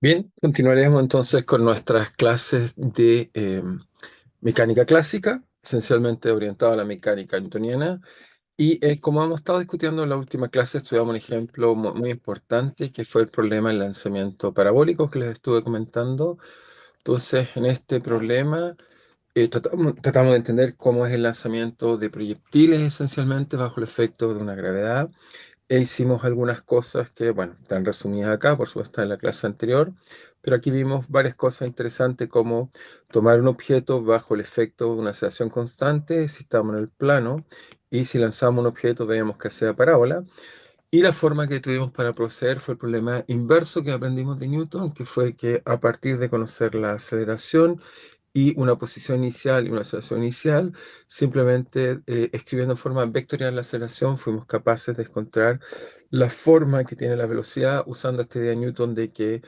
Bien, continuaremos entonces con nuestras clases de mecánica clásica, esencialmente orientada a la mecánica newtoniana. Y como hemos estado discutiendo en la última clase, estudiamos un ejemplo muy importante que fue el problema del lanzamiento parabólico que les estuve comentando. Entonces, en este problema tratamos de entender cómo es el lanzamiento de proyectiles esencialmente bajo el efecto de una gravedad. E hicimos algunas cosas que, bueno, están resumidas acá, por supuesto, en la clase anterior, pero aquí vimos varias cosas interesantes como tomar un objeto bajo el efecto de una aceleración constante, si estamos en el plano, y si lanzamos un objeto veíamos que hacía parábola. Y la forma que tuvimos para proceder fue el problema inverso que aprendimos de Newton, que fue que a partir de conocer la aceleración y una posición inicial y una aceleración inicial, simplemente escribiendo en forma vectorial la aceleración, fuimos capaces de encontrar la forma que tiene la velocidad usando esta idea de Newton de que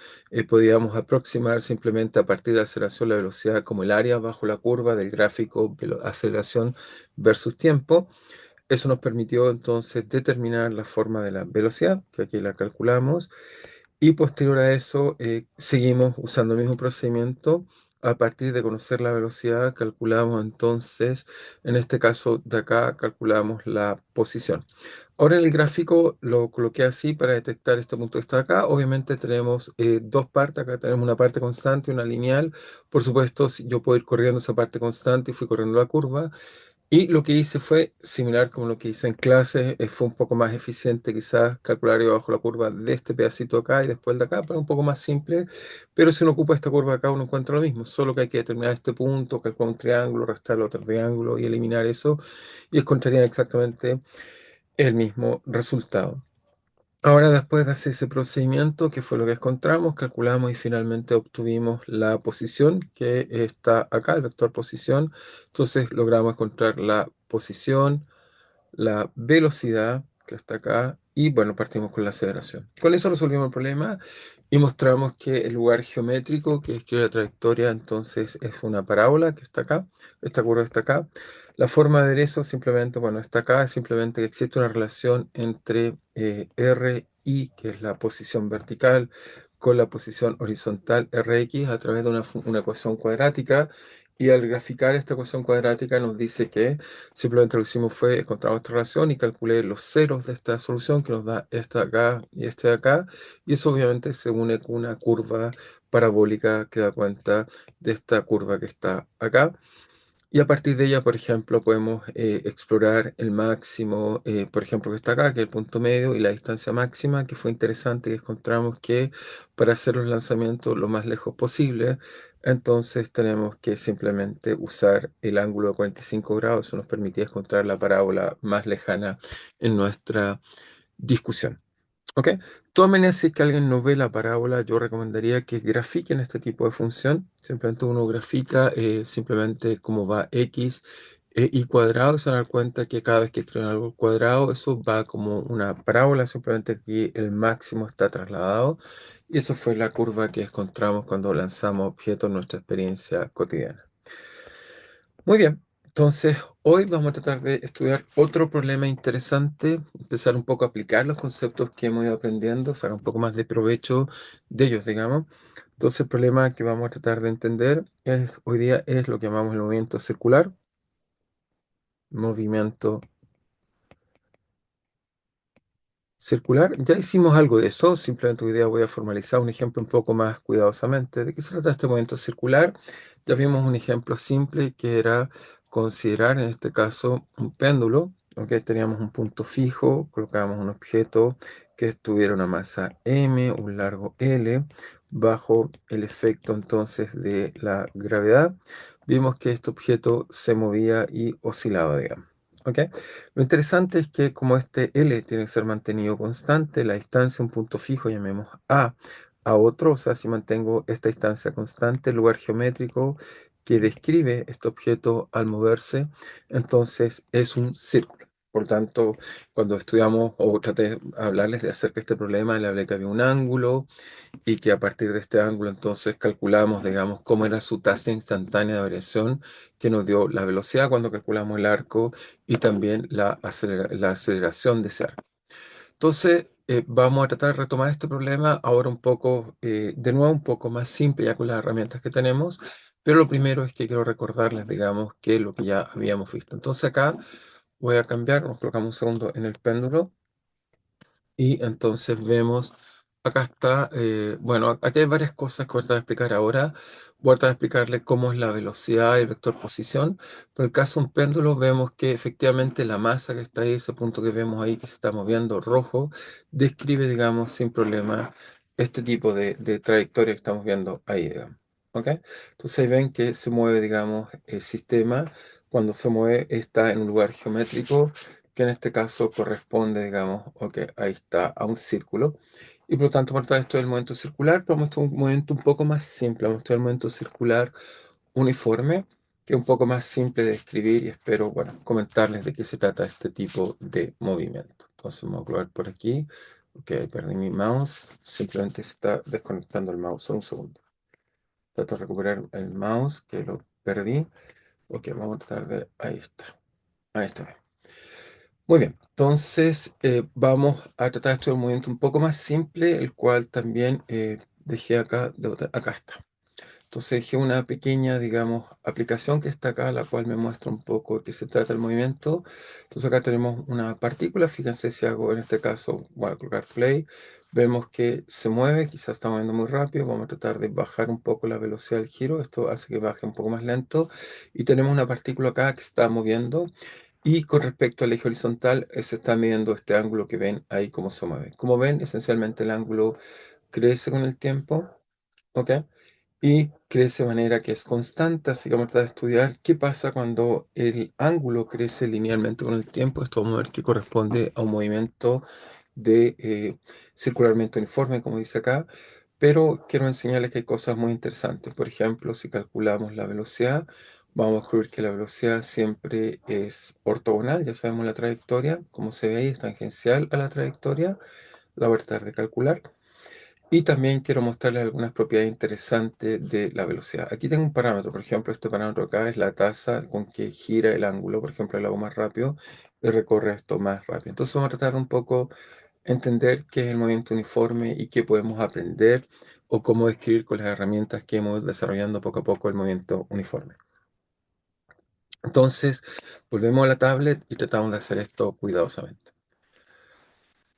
podíamos aproximar simplemente a partir de la aceleración la velocidad como el área bajo la curva del gráfico aceleración versus tiempo. Eso nos permitió entonces determinar la forma de la velocidad, que aquí la calculamos, y posterior a eso, seguimos usando el mismo procedimiento. A partir de conocer la velocidad, calculamos entonces, en este caso de acá, calculamos la posición. Ahora en el gráfico lo coloqué así para detectar este punto que está acá. Obviamente tenemos dos partes. Acá tenemos una parte constante y una lineal. Por supuesto, si yo puedo ir corriendo esa parte constante y fui corriendo la curva. Y lo que hice fue similar como lo que hice en clase, fue un poco más eficiente quizás calcular yo bajo la curva de este pedacito acá y después de acá, pero un poco más simple. Pero si uno ocupa esta curva acá, uno encuentra lo mismo, solo que hay que determinar este punto, calcular un triángulo, restar el otro triángulo y eliminar eso, y encontrarían exactamente el mismo resultado. Ahora, después de hacer ese procedimiento, que fue lo que encontramos, calculamos y finalmente obtuvimos la posición que está acá, el vector posición. Entonces logramos encontrar la posición, la velocidad que está acá y bueno, partimos con la aceleración. Con eso resolvimos el problema y mostramos que el lugar geométrico que describe la trayectoria entonces es una parábola que está acá, esta curva está acá. La forma de eso simplemente, bueno, está acá, es simplemente que existe una relación entre RI, que es la posición vertical, con la posición horizontal Rx a través de una ecuación cuadrática. Y al graficar esta ecuación cuadrática nos dice que simplemente lo que hicimos fue encontrar esta relación y calculé los ceros de esta solución que nos da esta acá y este de acá. Y eso obviamente se une con una curva parabólica que da cuenta de esta curva que está acá. Y a partir de ella, por ejemplo, podemos explorar el máximo, por ejemplo, que está acá, que es el punto medio, y la distancia máxima, que fue interesante, que encontramos que para hacer los lanzamientos lo más lejos posible, entonces tenemos que simplemente usar el ángulo de 45 grados. Eso nos permitía encontrar la parábola más lejana en nuestra discusión. ¿Ok? De todas maneras, si es que alguien no ve la parábola, yo recomendaría que grafiquen este tipo de función. Simplemente uno grafica simplemente cómo va x y cuadrado, y se van a dar cuenta que cada vez que escriben algo al cuadrado, eso va como una parábola, simplemente que el máximo está trasladado. Y eso fue la curva que encontramos cuando lanzamos objetos en nuestra experiencia cotidiana. Muy bien, entonces hoy vamos a tratar de estudiar otro problema interesante, empezar un poco a aplicar los conceptos que hemos ido aprendiendo, sacar un poco más de provecho de ellos, digamos. Entonces el problema que vamos a tratar de entender hoy día es lo que llamamos el movimiento circular, movimiento circular. Ya hicimos algo de eso, simplemente hoy día voy a formalizar un ejemplo un poco más cuidadosamente. ¿De qué se trata este movimiento circular? Ya vimos un ejemplo simple que era considerar en este caso un péndulo. Ok, teníamos un punto fijo, colocábamos un objeto que tuviera una masa m, un largo L, bajo el efecto entonces de la gravedad. Vimos que este objeto se movía y oscilaba, digamos. ¿Ok? Lo interesante es que como este L tiene que ser mantenido constante, la distancia, un punto fijo, llamemos a otro, o sea, si mantengo esta distancia constante, el lugar geométrico que describe este objeto al moverse, entonces es un círculo. Por tanto, cuando estudiamos o traté de hablarles de acerca de este problema, le hablé que había un ángulo y que a partir de este ángulo entonces calculamos, digamos, cómo era su tasa instantánea de variación que nos dio la velocidad cuando calculamos el arco y también la aceleración de ese arco. Entonces, vamos a tratar de retomar este problema ahora un poco, de nuevo, un poco más simple ya con las herramientas que tenemos, pero lo primero es que quiero recordarles, digamos, que lo que ya habíamos visto. Entonces acá voy a cambiar, nos colocamos un segundo en el péndulo y entonces vemos, acá está, bueno, aquí hay varias cosas que voy a tratar de explicar ahora. Voy a tratar de explicarles cómo es la velocidad y el vector posición. Pero en el caso de un péndulo vemos que efectivamente la masa que está ahí, ese punto que vemos ahí que se está moviendo rojo, describe, digamos, sin problema este tipo de trayectoria que estamos viendo ahí, digamos. ¿Ok? Entonces ahí ven que se mueve, digamos, el sistema. Cuando se mueve está en un lugar geométrico que en este caso corresponde, digamos, ok, ahí está, a un círculo. Y por lo tanto, por tanto, esto es el movimiento circular, pero vamos a mostrar un movimiento un poco más simple, vamos a mostrar el movimiento circular uniforme, que es un poco más simple de escribir y espero, bueno, comentarles de qué se trata este tipo de movimiento. Entonces, vamos a probar por aquí. Ok, perdí mi mouse, simplemente se está desconectando el mouse, solo un segundo. Trato de recuperar el mouse que lo perdí. Ok, vamos a tratar de, ahí está, ahí está. Muy bien, entonces vamos a tratar esto de un movimiento un poco más simple, el cual también dejé acá, acá está. Entonces dejé una pequeña, digamos, aplicación que está acá, la cual me muestra un poco de qué se trata el movimiento. Entonces acá tenemos una partícula, fíjense si hago en este caso, voy a colocar play, vemos que se mueve, quizás está moviendo muy rápido, vamos a tratar de bajar un poco la velocidad del giro, esto hace que baje un poco más lento, y tenemos una partícula acá que está moviendo, y con respecto al eje horizontal, se está midiendo este ángulo que ven ahí cómo se mueve. Como ven, esencialmente el ángulo crece con el tiempo, ¿ok? Y crece de manera que es constante, así que vamos a tratar de estudiar qué pasa cuando el ángulo crece linealmente con el tiempo. Esto vamos a ver que corresponde a un movimiento de circularmente uniforme, como dice acá, pero quiero enseñarles que hay cosas muy interesantes. Por ejemplo, si calculamos la velocidad, vamos a descubrir que la velocidad siempre es ortogonal, ya sabemos la trayectoria, como se ve ahí, es tangencial a la trayectoria, la voy a tratar de calcular. Y también quiero mostrarles algunas propiedades interesantes de la velocidad. Aquí tengo un parámetro, por ejemplo, este parámetro acá es la tasa con que gira el ángulo, por ejemplo, lo hago más rápido y recorre esto más rápido. Entonces vamos a tratar un poco de entender qué es el movimiento uniforme y qué podemos aprender o cómo describir con las herramientas que hemos desarrollando poco a poco el movimiento uniforme. Entonces, volvemos a la tablet y tratamos de hacer esto cuidadosamente.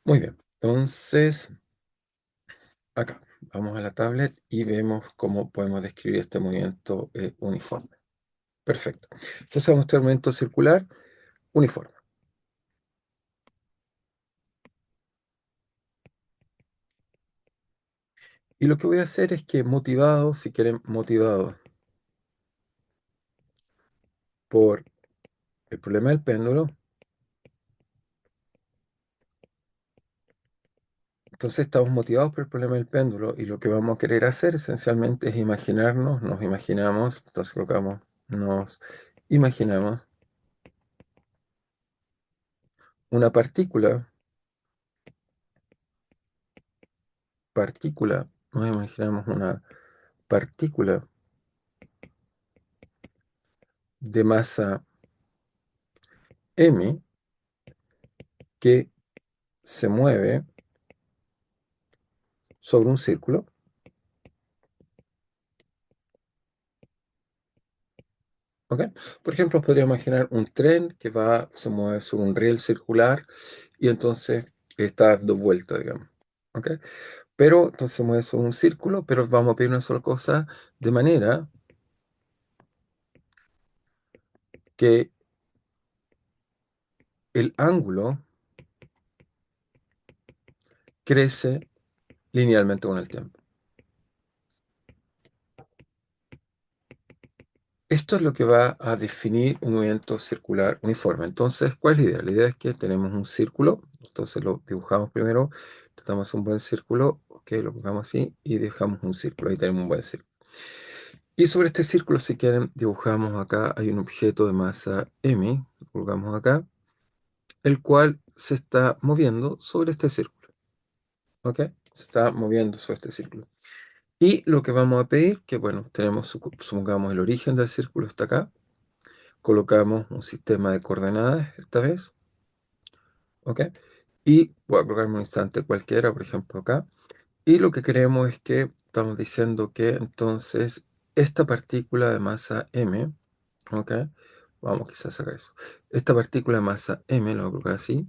Muy bien, entonces acá vamos a la tablet y vemos cómo podemos describir este movimiento uniforme. Perfecto. Entonces vamos a mostrar el movimiento circular uniforme. Y lo que voy a hacer es que motivado, si quieren, motivado por el problema del péndulo, entonces estamos motivados por el problema del péndulo y lo que vamos a querer hacer esencialmente es imaginarnos, nos imaginamos, entonces colocamos, nos imaginamos una nos imaginamos una partícula de masa m que se mueve sobre un círculo. ¿Ok? Por ejemplo, podría imaginar un tren que se mueve sobre un riel circular y entonces está dando vueltas, digamos. ¿Ok? Pero entonces se mueve sobre un círculo, pero vamos a pedir una sola cosa, de manera que el ángulo crece linealmente con el tiempo. Esto es lo que va a definir un movimiento circular uniforme. Entonces, ¿cuál es la idea? La idea es que tenemos un círculo, entonces lo dibujamos primero, tratamos un buen círculo, ok, lo pongamos así y dejamos un círculo, ahí tenemos un buen círculo. Y sobre este círculo, si quieren, dibujamos acá, hay un objeto de masa m, lo colocamos acá, el cual se está moviendo sobre este círculo, ok, se está moviendo sobre este círculo. Y lo que vamos a pedir, que bueno, tenemos, supongamos el origen del círculo está acá, colocamos un sistema de coordenadas esta vez, ¿ok? Y voy a colocarme un instante cualquiera, por ejemplo acá. Y lo que queremos es que estamos diciendo que entonces esta partícula de masa m, ¿ok? Vamos quizás a sacar eso. Esta partícula de masa m, lo voy a colocar así,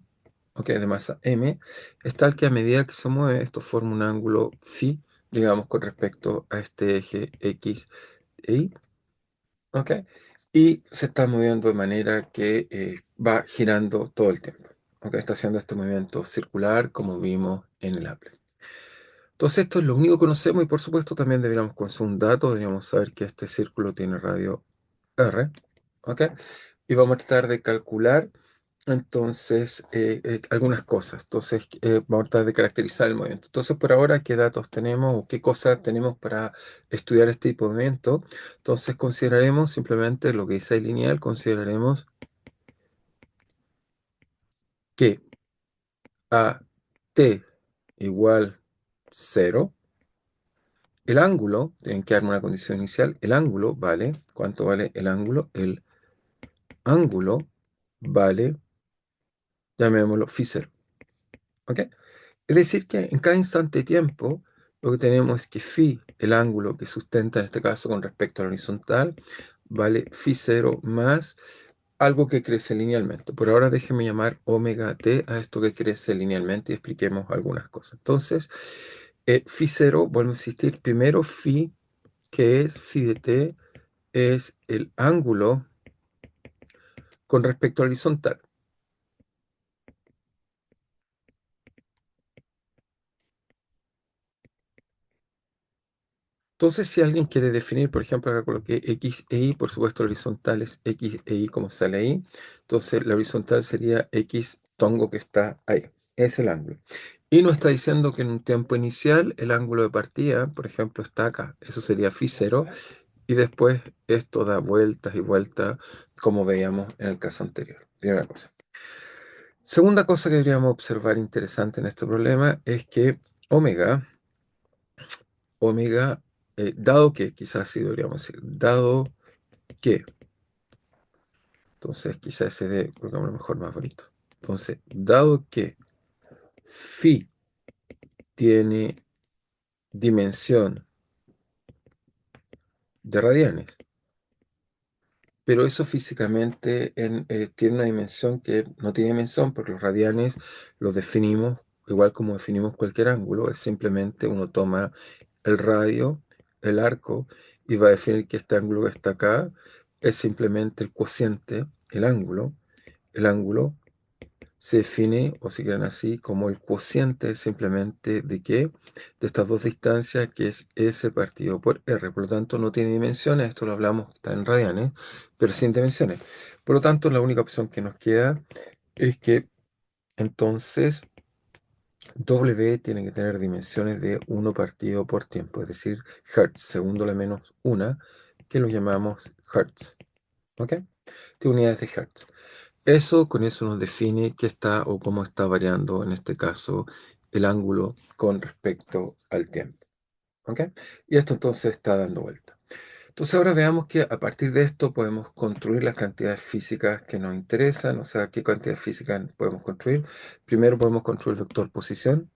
¿ok? De masa m, es tal que a medida que se mueve, esto forma un ángulo phi, digamos, con respecto a este eje x e y, ¿ok? Y se está moviendo de manera que va girando todo el tiempo, ¿ok? Está haciendo este movimiento circular como vimos en el Apple. Entonces esto es lo único que conocemos y por supuesto también deberíamos conocer un dato, deberíamos saber que este círculo tiene radio R, ¿ok? Y vamos a tratar de calcular entonces algunas cosas. Entonces vamos a tratar de caracterizar el movimiento. Entonces por ahora, ¿qué datos tenemos o qué cosas tenemos para estudiar este tipo de movimiento? Entonces consideraremos simplemente lo que dice ahí lineal, consideraremos que a t igual 0, el ángulo, tienen que darme una condición inicial, el ángulo vale, ¿cuánto vale el ángulo? El ángulo vale, llamémoslo phi 0, ¿ok? Es decir que en cada instante de tiempo, lo que tenemos es que phi, el ángulo que sustenta en este caso con respecto a la horizontal, vale phi 0 más algo que crece linealmente. Por ahora déjenme llamar omega t a esto que crece linealmente y expliquemos algunas cosas. Entonces, phi 0, vuelvo a insistir, primero phi, que es phi de t, es el ángulo con respecto al horizontal. Entonces, si alguien quiere definir, por ejemplo, acá coloqué x e y, por supuesto, la horizontal es x e y como sale ahí. Entonces, la horizontal sería x tongo que está ahí. Es el ángulo. Y nos está diciendo que en un tiempo inicial el ángulo de partida, por ejemplo, está acá. Eso sería phi 0. Y después esto da vueltas y vueltas, como veíamos en el caso anterior. Primera cosa. Segunda cosa que deberíamos observar interesante en este problema es que omega, omega, dado que, quizás sí deberíamos decir, dado que, entonces quizás ese de, colocamos lo mejor más bonito. Entonces, dado que phi tiene dimensión de radianes, pero eso físicamente tiene una dimensión que no tiene dimensión, porque los radianes los definimos igual como definimos cualquier ángulo, es simplemente uno toma el radio, el arco, y va a definir que este ángulo que está acá es simplemente el cociente, el ángulo se define, o si quieren así, como el cociente simplemente de qué, de estas dos distancias, que es S partido por R. Por lo tanto, no tiene dimensiones, esto lo hablamos, está en radianes, pero sin dimensiones. Por lo tanto, la única opción que nos queda es que entonces W tiene que tener dimensiones de 1 partido por tiempo, es decir, Hertz, segundo a la menos 1, que lo llamamos Hertz. ¿Ok? De unidades de Hertz. Eso, con eso nos define qué está o cómo está variando, en este caso, el ángulo con respecto al tiempo. ¿Ok? Y esto entonces está dando vuelta. Entonces ahora veamos que a partir de esto podemos construir las cantidades físicas que nos interesan, o sea, qué cantidades físicas podemos construir. Primero podemos construir el vector posición.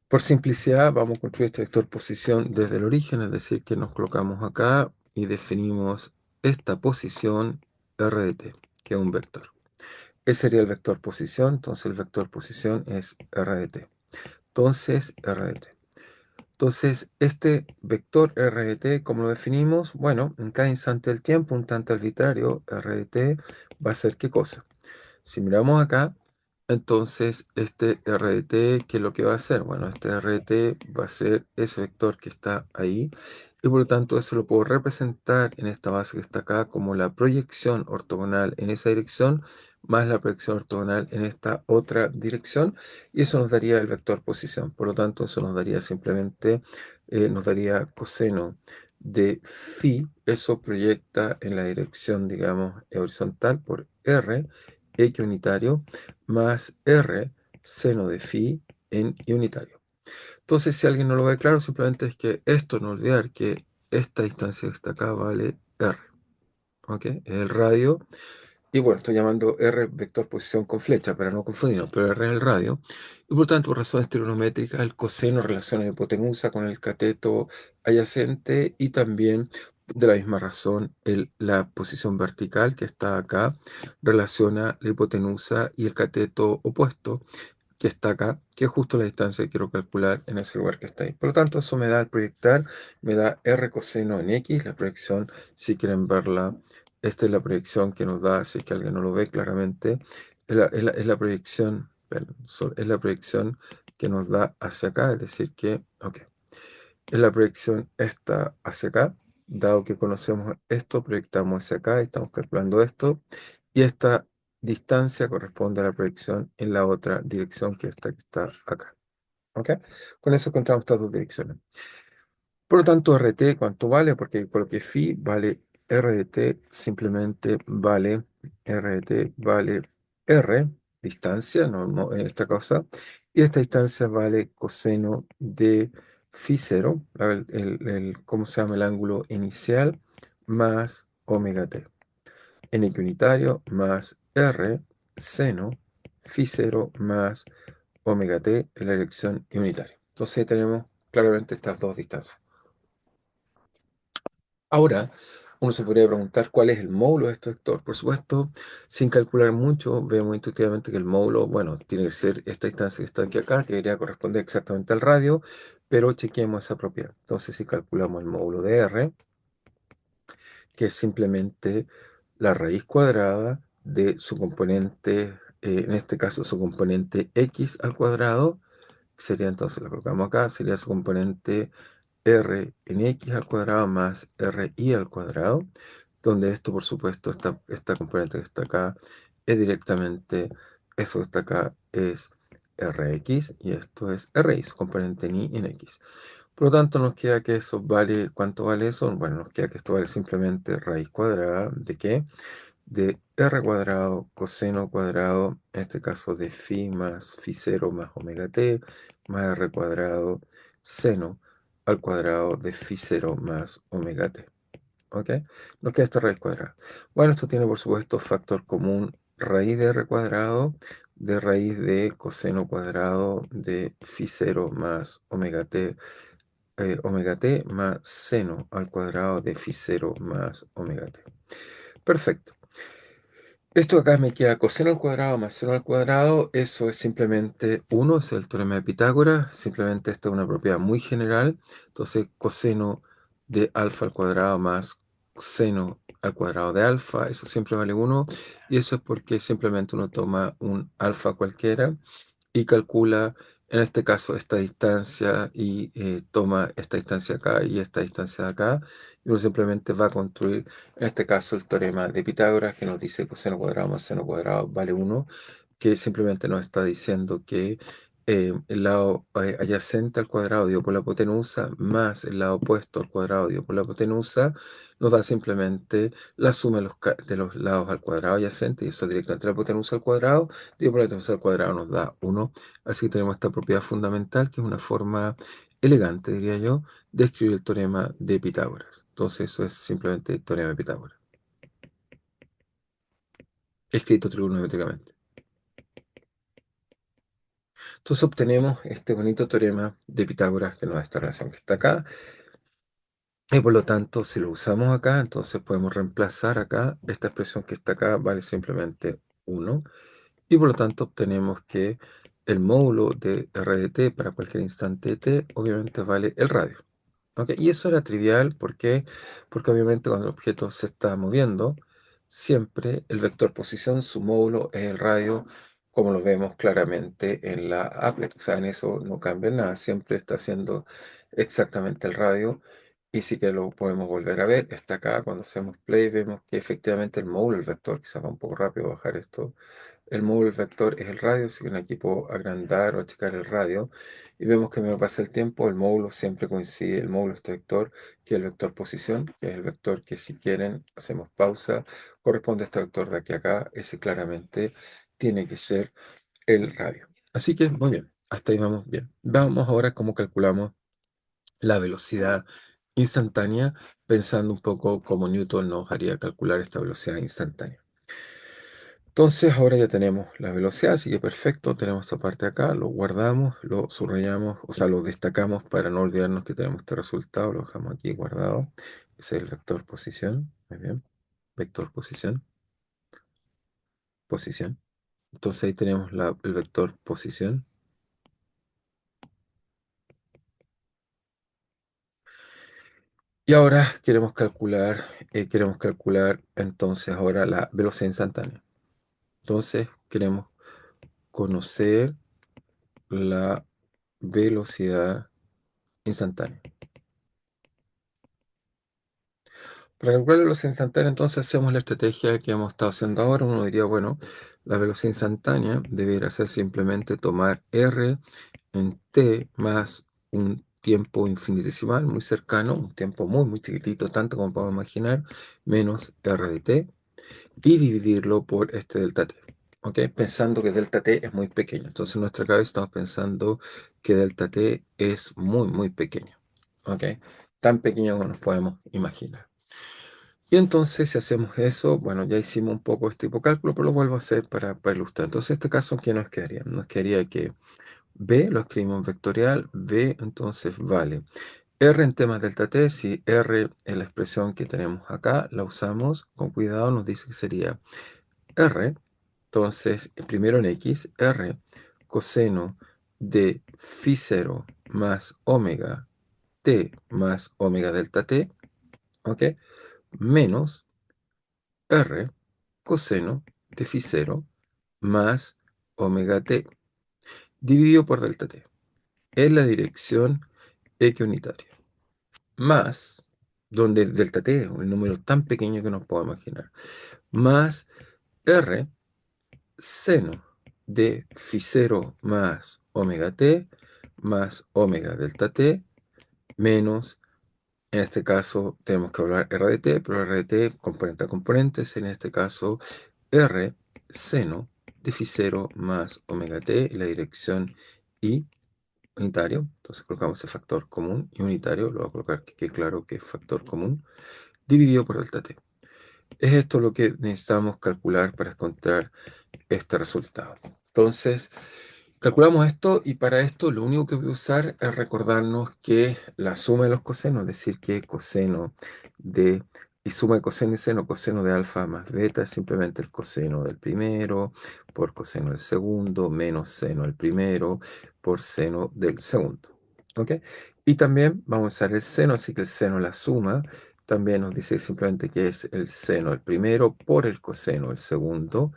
Por simplicidad, vamos a construir este vector posición desde el origen, es decir, que nos colocamos acá y definimos esta posición R de t, que es un vector. Ese sería el vector posición, entonces el vector posición es R de t. Entonces, R de t. Entonces, este vector R de t, ¿cómo lo definimos? Bueno, en cada instante del tiempo, un tanto arbitrario, R de t va a ser ¿qué cosa? Si miramos acá, entonces este R de t, ¿qué es lo que va a hacer? Bueno, este R de t va a ser ese vector que está ahí, y por lo tanto eso lo puedo representar en esta base que está acá como la proyección ortogonal en esa dirección, más la proyección ortogonal en esta otra dirección, y eso nos daría el vector posición. Por lo tanto, eso nos daría simplemente, nos daría coseno de phi, eso proyecta en la dirección, digamos, horizontal por R, X unitario, más R seno de phi en Y unitario. Entonces, si alguien no lo ve claro, simplemente es que esto, no olvidar que esta distancia que está acá vale R. ¿ok? Es el radio. Y bueno, estoy llamando R vector posición con flecha para no confundirnos, pero R es el radio. Y por tanto, por razones trigonométricas, el coseno relaciona la hipotenusa con el cateto adyacente y también, de la misma razón, la posición vertical que está acá relaciona la hipotenusa y el cateto opuesto que está acá, que es justo la distancia que quiero calcular en ese lugar que está ahí. Por lo tanto, eso me da al proyectar, me da R coseno en X, la proyección, si quieren verla, esta es la proyección que nos da, si es que alguien no lo ve claramente, es la proyección, es la proyección que nos da hacia acá, es decir que, ok, es la proyección esta hacia acá, dado que conocemos esto, proyectamos hacia acá, estamos calculando esto, y esta distancia corresponde a la proyección en la otra dirección que esta que está acá. ¿Ok? Con eso encontramos estas dos direcciones. Por lo tanto, RT, ¿cuánto vale? Porque por lo que phi vale RT, simplemente vale RT vale R, distancia, no en esta cosa, y esta distancia vale coseno de phi 0, ¿cómo se llama? El ángulo inicial, más omega t. N unitario más R seno phi 0 más omega t en la dirección unitaria. Entonces tenemos claramente estas dos distancias. Ahora, uno se podría preguntar cuál es el módulo de este vector. Por supuesto, sin calcular mucho, vemos intuitivamente que el módulo, bueno, tiene que ser esta distancia que está aquí acá, que debería corresponder exactamente al radio, pero chequeemos esa propiedad. Entonces, si calculamos el módulo de R, que es simplemente la raíz cuadrada de su componente, en este caso su componente x al cuadrado, sería entonces, lo colocamos acá, sería su componente r en x al cuadrado más ri al cuadrado, donde esto, por supuesto, esta componente que está acá es directamente, eso que está acá es rx y esto es ri, su componente en x. Por lo tanto, nos queda que eso vale, ¿cuánto vale eso? Bueno, nos queda que esto vale simplemente raíz cuadrada de ¿qué? De r cuadrado coseno cuadrado, en este caso de phi más phi 0 más omega t, más r cuadrado seno al cuadrado de phi 0 más omega t. ¿Ok? Nos queda esta raíz cuadrada. Bueno, esto tiene por supuesto factor común raíz de r cuadrado de raíz de coseno cuadrado de phi 0 más omega t más seno al cuadrado de phi 0 más omega t. Perfecto. Esto acá me queda coseno al cuadrado más seno al cuadrado. Eso es simplemente 1, es el teorema de Pitágoras. Simplemente esta es una propiedad muy general. Entonces, coseno de alfa al cuadrado más seno al cuadrado de alfa, eso siempre vale 1. Y eso es porque simplemente uno toma un alfa cualquiera y calcula, en este caso, esta distancia y toma esta distancia acá y esta distancia de acá. Y uno simplemente va a construir, en este caso, el teorema de Pitágoras que nos dice coseno cuadrado más seno cuadrado vale 1, que simplemente nos está diciendo que el lado adyacente al cuadrado dividido por la hipotenusa más el lado opuesto al cuadrado dividido por la hipotenusa nos da simplemente la suma de los lados al cuadrado adyacente, y eso es directamente la hipotenusa al cuadrado, dividido por la hipotenusa al cuadrado nos da 1. Así que tenemos esta propiedad fundamental, que es una forma elegante, diría yo, de escribir el teorema de Pitágoras. Entonces eso es simplemente el teorema de Pitágoras, escrito trigonométricamente. Entonces obtenemos este bonito teorema de Pitágoras que nos da esta relación que está acá. Y por lo tanto, si lo usamos acá, entonces podemos reemplazar acá, esta expresión que está acá vale simplemente 1. Y por lo tanto obtenemos que el módulo de r de t para cualquier instante de t obviamente vale el radio. ¿Ok? Y eso era trivial, ¿por qué? Porque obviamente cuando el objeto se está moviendo, siempre el vector posición, su módulo es el radio, como lo vemos claramente en la applet. O sea, en eso no cambia nada, siempre está haciendo exactamente el radio. Y sí que lo podemos volver a ver, está acá, cuando hacemos play vemos que efectivamente el módulo, el vector, quizás va un poco rápido bajar esto, el módulo vector es el radio, así que aquí puedo agrandar o achicar el radio. Y vemos que me pasa el tiempo, el módulo siempre coincide, el módulo de este vector, que es el vector posición, que es el vector que si quieren, hacemos pausa, corresponde a este vector de aquí a acá, ese claramente tiene que ser el radio. Así que, muy bien, hasta ahí vamos bien. Vamos ahora a cómo calculamos la velocidad instantánea, pensando un poco cómo Newton nos haría calcular esta velocidad instantánea. Entonces ahora ya tenemos la velocidad, así que perfecto, tenemos esta parte acá, lo guardamos, lo subrayamos, o sea, lo destacamos para no olvidarnos que tenemos este resultado, lo dejamos aquí guardado. Ese es el vector posición, muy bien, vector posición, posición. Entonces ahí tenemos el vector posición. Y ahora queremos calcular entonces ahora la velocidad instantánea. Entonces queremos conocer la velocidad instantánea. Para calcular la velocidad instantánea, entonces hacemos la estrategia que hemos estado haciendo ahora. Uno diría, bueno, la velocidad instantánea debería ser simplemente tomar r en t más un tiempo infinitesimal muy cercano, un tiempo muy, muy chiquitito, tanto como podemos imaginar, menos r de t, y dividirlo por este delta t. ¿Ok? Pensando que delta t es muy pequeño. Entonces en nuestra cabeza estamos pensando que delta t es muy, muy pequeño. ¿Ok? Tan pequeño como nos podemos imaginar. Y entonces, si hacemos eso, bueno, ya hicimos un poco este tipo de cálculo, pero lo vuelvo a hacer para ilustrar. Entonces, en este caso, ¿qué nos quedaría? Nos quedaría que B lo escribimos vectorial, B entonces vale R en temas delta t, si R es la expresión que tenemos acá, la usamos con cuidado, nos dice que sería R, entonces, primero en X, R coseno de phi 0 más omega t más omega delta t, ¿ok? Menos R coseno de phi 0 más omega t dividido por delta t en la dirección equiunitaria, más, donde delta t es un número tan pequeño que no puedo imaginar, más R seno de phi 0 más omega t más omega delta t menos, en este caso tenemos que hablar R de t, pero R de t componente a componentes, en este caso R seno de phi 0 más omega t en la dirección y unitario. Entonces colocamos el factor común y unitario, lo voy a colocar que quede claro que es factor común, dividido por delta t. Es esto lo que necesitamos calcular para encontrar este resultado. Entonces, calculamos esto y para esto lo único que voy a usar es recordarnos que la suma de los cosenos, es decir, que coseno de, y suma de coseno y seno, coseno de alfa más beta es simplemente el coseno del primero por coseno del segundo, menos seno del primero por seno del segundo. ¿Ok? Y también vamos a usar el seno, así que el seno, la suma, también nos dice simplemente que es el seno del primero por el coseno del segundo,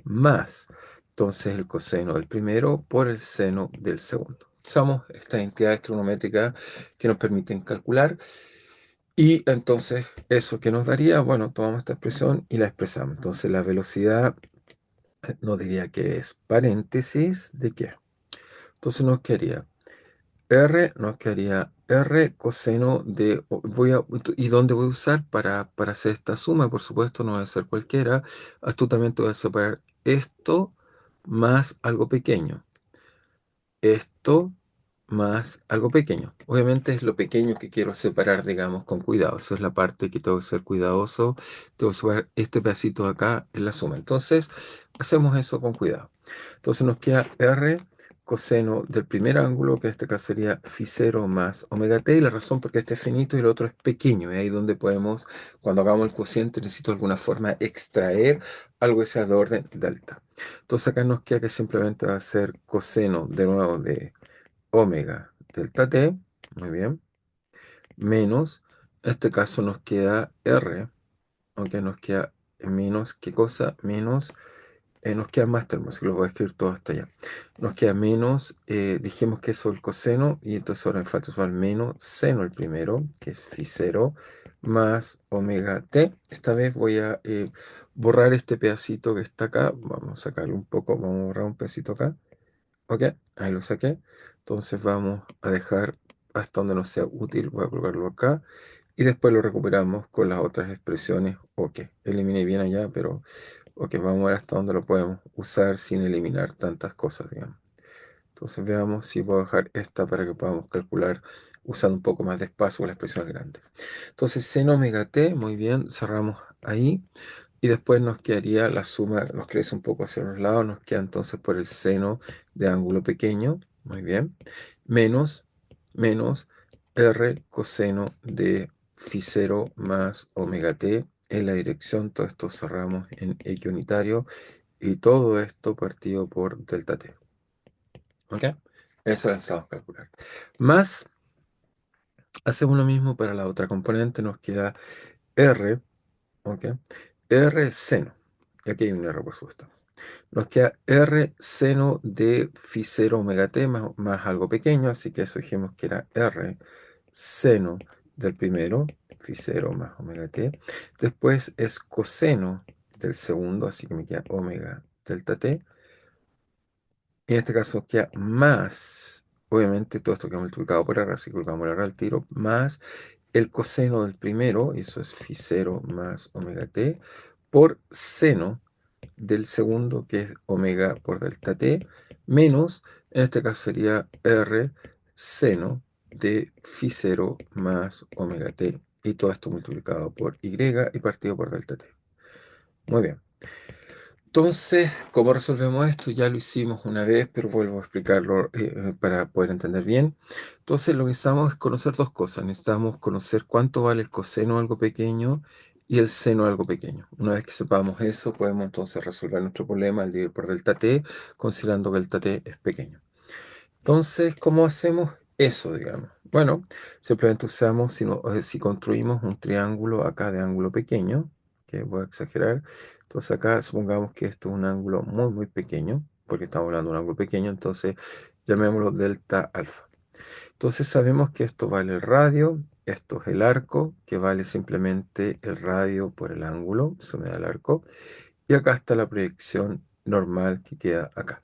más entonces el coseno del primero por el seno del segundo. Usamos estas entidades trigonométricas que nos permiten calcular. Y entonces, ¿eso qué nos daría? Bueno, tomamos esta expresión y la expresamos. Entonces, la velocidad nos diría que es paréntesis de qué. Entonces, nos quedaría R coseno de, ¿y dónde voy a usar para hacer esta suma? Por supuesto, no va a ser cualquiera. Astutamente voy a separar esto más algo pequeño. Esto más algo pequeño. Obviamente es lo pequeño que quiero separar, digamos, con cuidado. Esa es la parte que tengo que ser cuidadoso. Tengo que separar este pedacito de acá en la suma. Entonces, hacemos eso con cuidado. Entonces nos queda R coseno del primer ángulo, que en este caso sería phi 0 más omega t, y la razón porque este es finito y el otro es pequeño. Y ahí donde podemos, cuando hagamos el cociente, necesito de alguna forma extraer algo que sea de orden delta. Entonces acá nos queda que simplemente va a ser coseno de nuevo de omega delta t, muy bien, menos, en este caso nos queda r, aunque nos queda menos, ¿qué cosa? Menos, nos queda más términos, que los voy a escribir todo hasta allá. Nos queda menos, dijimos que eso es el coseno, y entonces ahora me falta sumar menos seno el primero, que es phi 0, más omega t. Esta vez voy a borrar este pedacito que está acá, vamos a sacarle un poco, vamos a borrar un pedacito acá. Ok, ahí lo saqué. Entonces vamos a dejar hasta donde nos sea útil. Voy a colocarlo acá. Y después lo recuperamos con las otras expresiones. Ok, eliminé bien allá, pero ok, vamos a ver hasta dónde lo podemos usar sin eliminar tantas cosas, digamos. Entonces veamos si puedo dejar esta para que podamos calcular usando un poco más de espacio, porque la expresión es grande. Entonces, seno omega t, muy bien, cerramos ahí. Y después nos quedaría la suma, nos crece un poco hacia los lados, nos queda entonces por el seno de ángulo pequeño, muy bien, menos, menos r coseno de phi 0 más omega t en la dirección, todo esto cerramos en X unitario, y todo esto partido por delta t. ¿Ok? Eso lo necesitamos calcular. Más, hacemos lo mismo para la otra componente, nos queda r, ¿ok? R seno. Y aquí hay un R, por supuesto. Nos queda R seno de phi 0 omega t más algo pequeño, así que eso dijimos que era R seno del primero, phi 0 más omega t. Después es coseno del segundo, así que me queda omega delta t. Y en este caso queda más, obviamente todo esto queda multiplicado por R, así que colocamos el R al tiro, más el coseno del primero, y eso es phi 0 más omega t, por seno del segundo, que es omega por delta t, menos, en este caso sería R seno de phi 0 más omega t, y todo esto multiplicado por y y partido por delta t. Muy bien. Entonces, ¿cómo resolvemos esto? Ya lo hicimos una vez, pero vuelvo a explicarlo para poder entender bien. Entonces, lo que necesitamos es conocer dos cosas. Necesitamos conocer cuánto vale el coseno de algo pequeño y el seno de algo pequeño. Una vez que sepamos eso, podemos entonces resolver nuestro problema al dividir por delta t, considerando que delta t es pequeño. Entonces, ¿cómo hacemos eso, digamos? Bueno, simplemente usamos, si construimos un triángulo acá de ángulo pequeño, que voy a exagerar, entonces acá supongamos que esto es un ángulo muy, muy pequeño, porque estamos hablando de un ángulo pequeño, entonces llamémoslo delta alfa. Entonces sabemos que esto vale el radio, esto es el arco, que vale simplemente el radio por el ángulo, eso me da el arco, y acá está la proyección normal que queda acá.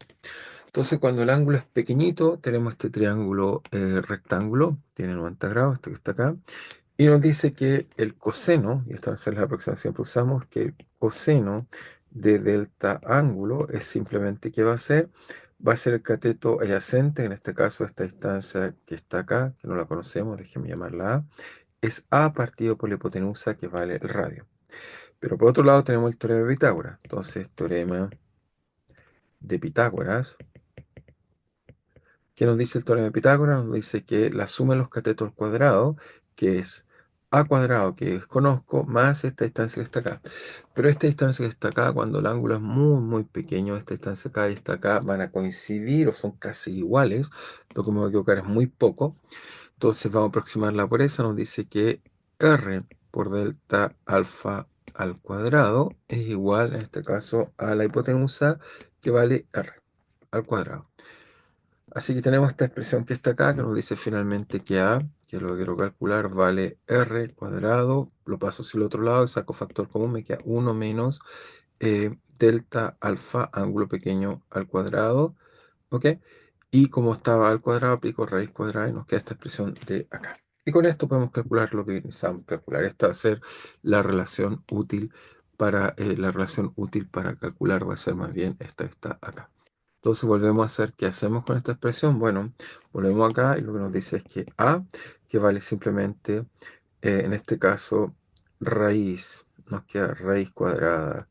Entonces, cuando el ángulo es pequeñito, tenemos este triángulo rectángulo, tiene 90 grados, este que está acá, y nos dice que el coseno, y esta es la aproximación que usamos, que el coseno de delta ángulo es simplemente, ¿qué va a ser? Va a ser el cateto adyacente, en este caso esta distancia que está acá, que no la conocemos, déjenme llamarla A, es A partido por la hipotenusa, que vale el radio. Pero por otro lado tenemos el teorema de Pitágoras. Entonces, teorema de Pitágoras. ¿Qué nos dice el teorema de Pitágoras? Nos dice que la suma de los catetos al cuadrado, que es a cuadrado, que desconozco, más esta distancia que está acá. Pero esta distancia que está acá, cuando el ángulo es muy, muy pequeño, esta distancia acá y esta acá van a coincidir o son casi iguales. Lo que me voy a equivocar es muy poco. Entonces vamos a aproximarla por eso. Nos dice que R por delta alfa al cuadrado es igual, en este caso, a la hipotenusa, que vale R al cuadrado. Así que tenemos esta expresión que está acá, que nos dice finalmente que A, que lo que quiero calcular, vale R cuadrado. Lo paso hacia el otro lado y saco factor común, me queda 1 menos delta alfa, ángulo pequeño al cuadrado. ¿Ok? Y como estaba al cuadrado, aplico raíz cuadrada y nos queda esta expresión de acá. Y con esto podemos calcular lo que necesitamos calcular. Esta va a ser la relación útil para calcular, va a ser más bien esta que está acá. Entonces volvemos a hacer, ¿qué hacemos con esta expresión? Bueno, volvemos acá y lo que nos dice es que A, que vale simplemente, en este caso, raíz, nos queda raíz cuadrada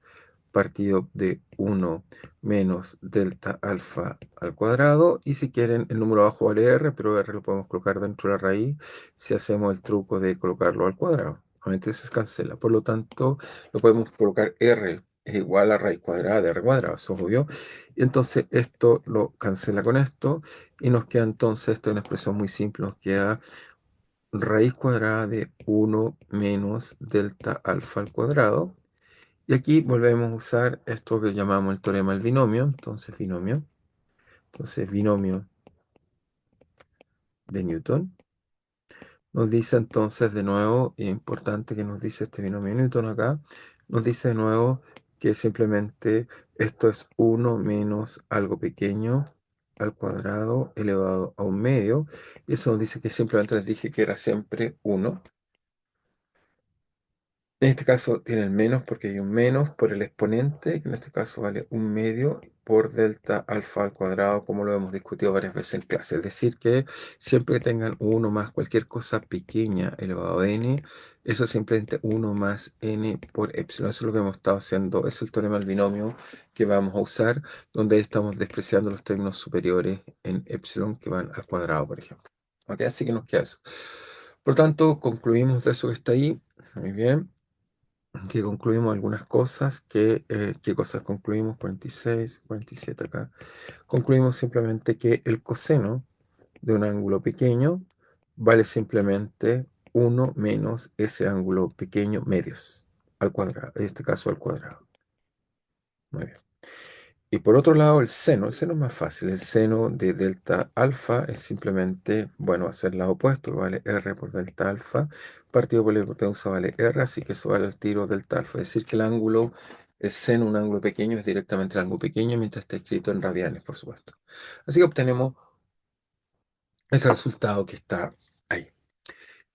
partido de 1 menos delta alfa al cuadrado. Y si quieren, el número abajo vale R, pero R lo podemos colocar dentro de la raíz si hacemos el truco de colocarlo al cuadrado. Obviamente se cancela. Por lo tanto, lo podemos colocar R es igual a raíz cuadrada de R cuadrado, eso es obvio. Y entonces esto lo cancela con esto y nos queda entonces, esto es una expresión muy simple, nos queda raíz cuadrada de 1 menos delta alfa al cuadrado. Y aquí volvemos a usar esto que llamamos el teorema del binomio. Entonces, binomio de Newton. Nos dice entonces de nuevo, es importante que nos dice este binomio de Newton acá, nos dice de nuevo que simplemente esto es 1 menos algo pequeño al cuadrado elevado a un medio. Y eso nos dice que simplemente les dije que era siempre 1. En este caso tiene el menos porque hay un menos por el exponente, que en este caso vale un medio, por delta alfa al cuadrado, como lo hemos discutido varias veces en clase. Es decir, que siempre que tengan uno más cualquier cosa pequeña elevado a n, eso es simplemente uno más n por epsilon. Eso es lo que hemos estado haciendo. Es el teorema del binomio que vamos a usar, donde estamos despreciando los términos superiores en epsilon que van al cuadrado, por ejemplo. ¿Ok? Así que nos queda eso. Por lo tanto, concluimos de eso que está ahí. Muy bien. Que concluimos algunas cosas. ¿Qué cosas concluimos? 46, 47 acá. Concluimos simplemente que el coseno de un ángulo pequeño vale simplemente uno menos ese ángulo pequeño medios al cuadrado, en este caso al cuadrado. Muy bien. Y por otro lado, el seno es más fácil. El seno de delta alfa es simplemente, bueno, hacer el lado opuesto, que vale R por delta alfa, partido por la hipotenusa vale R, así que eso vale el tiro delta alfa. Es decir, que el ángulo, el seno, un ángulo pequeño, es directamente el ángulo pequeño, mientras está escrito en radianes, por supuesto. Así que obtenemos ese resultado que está ahí.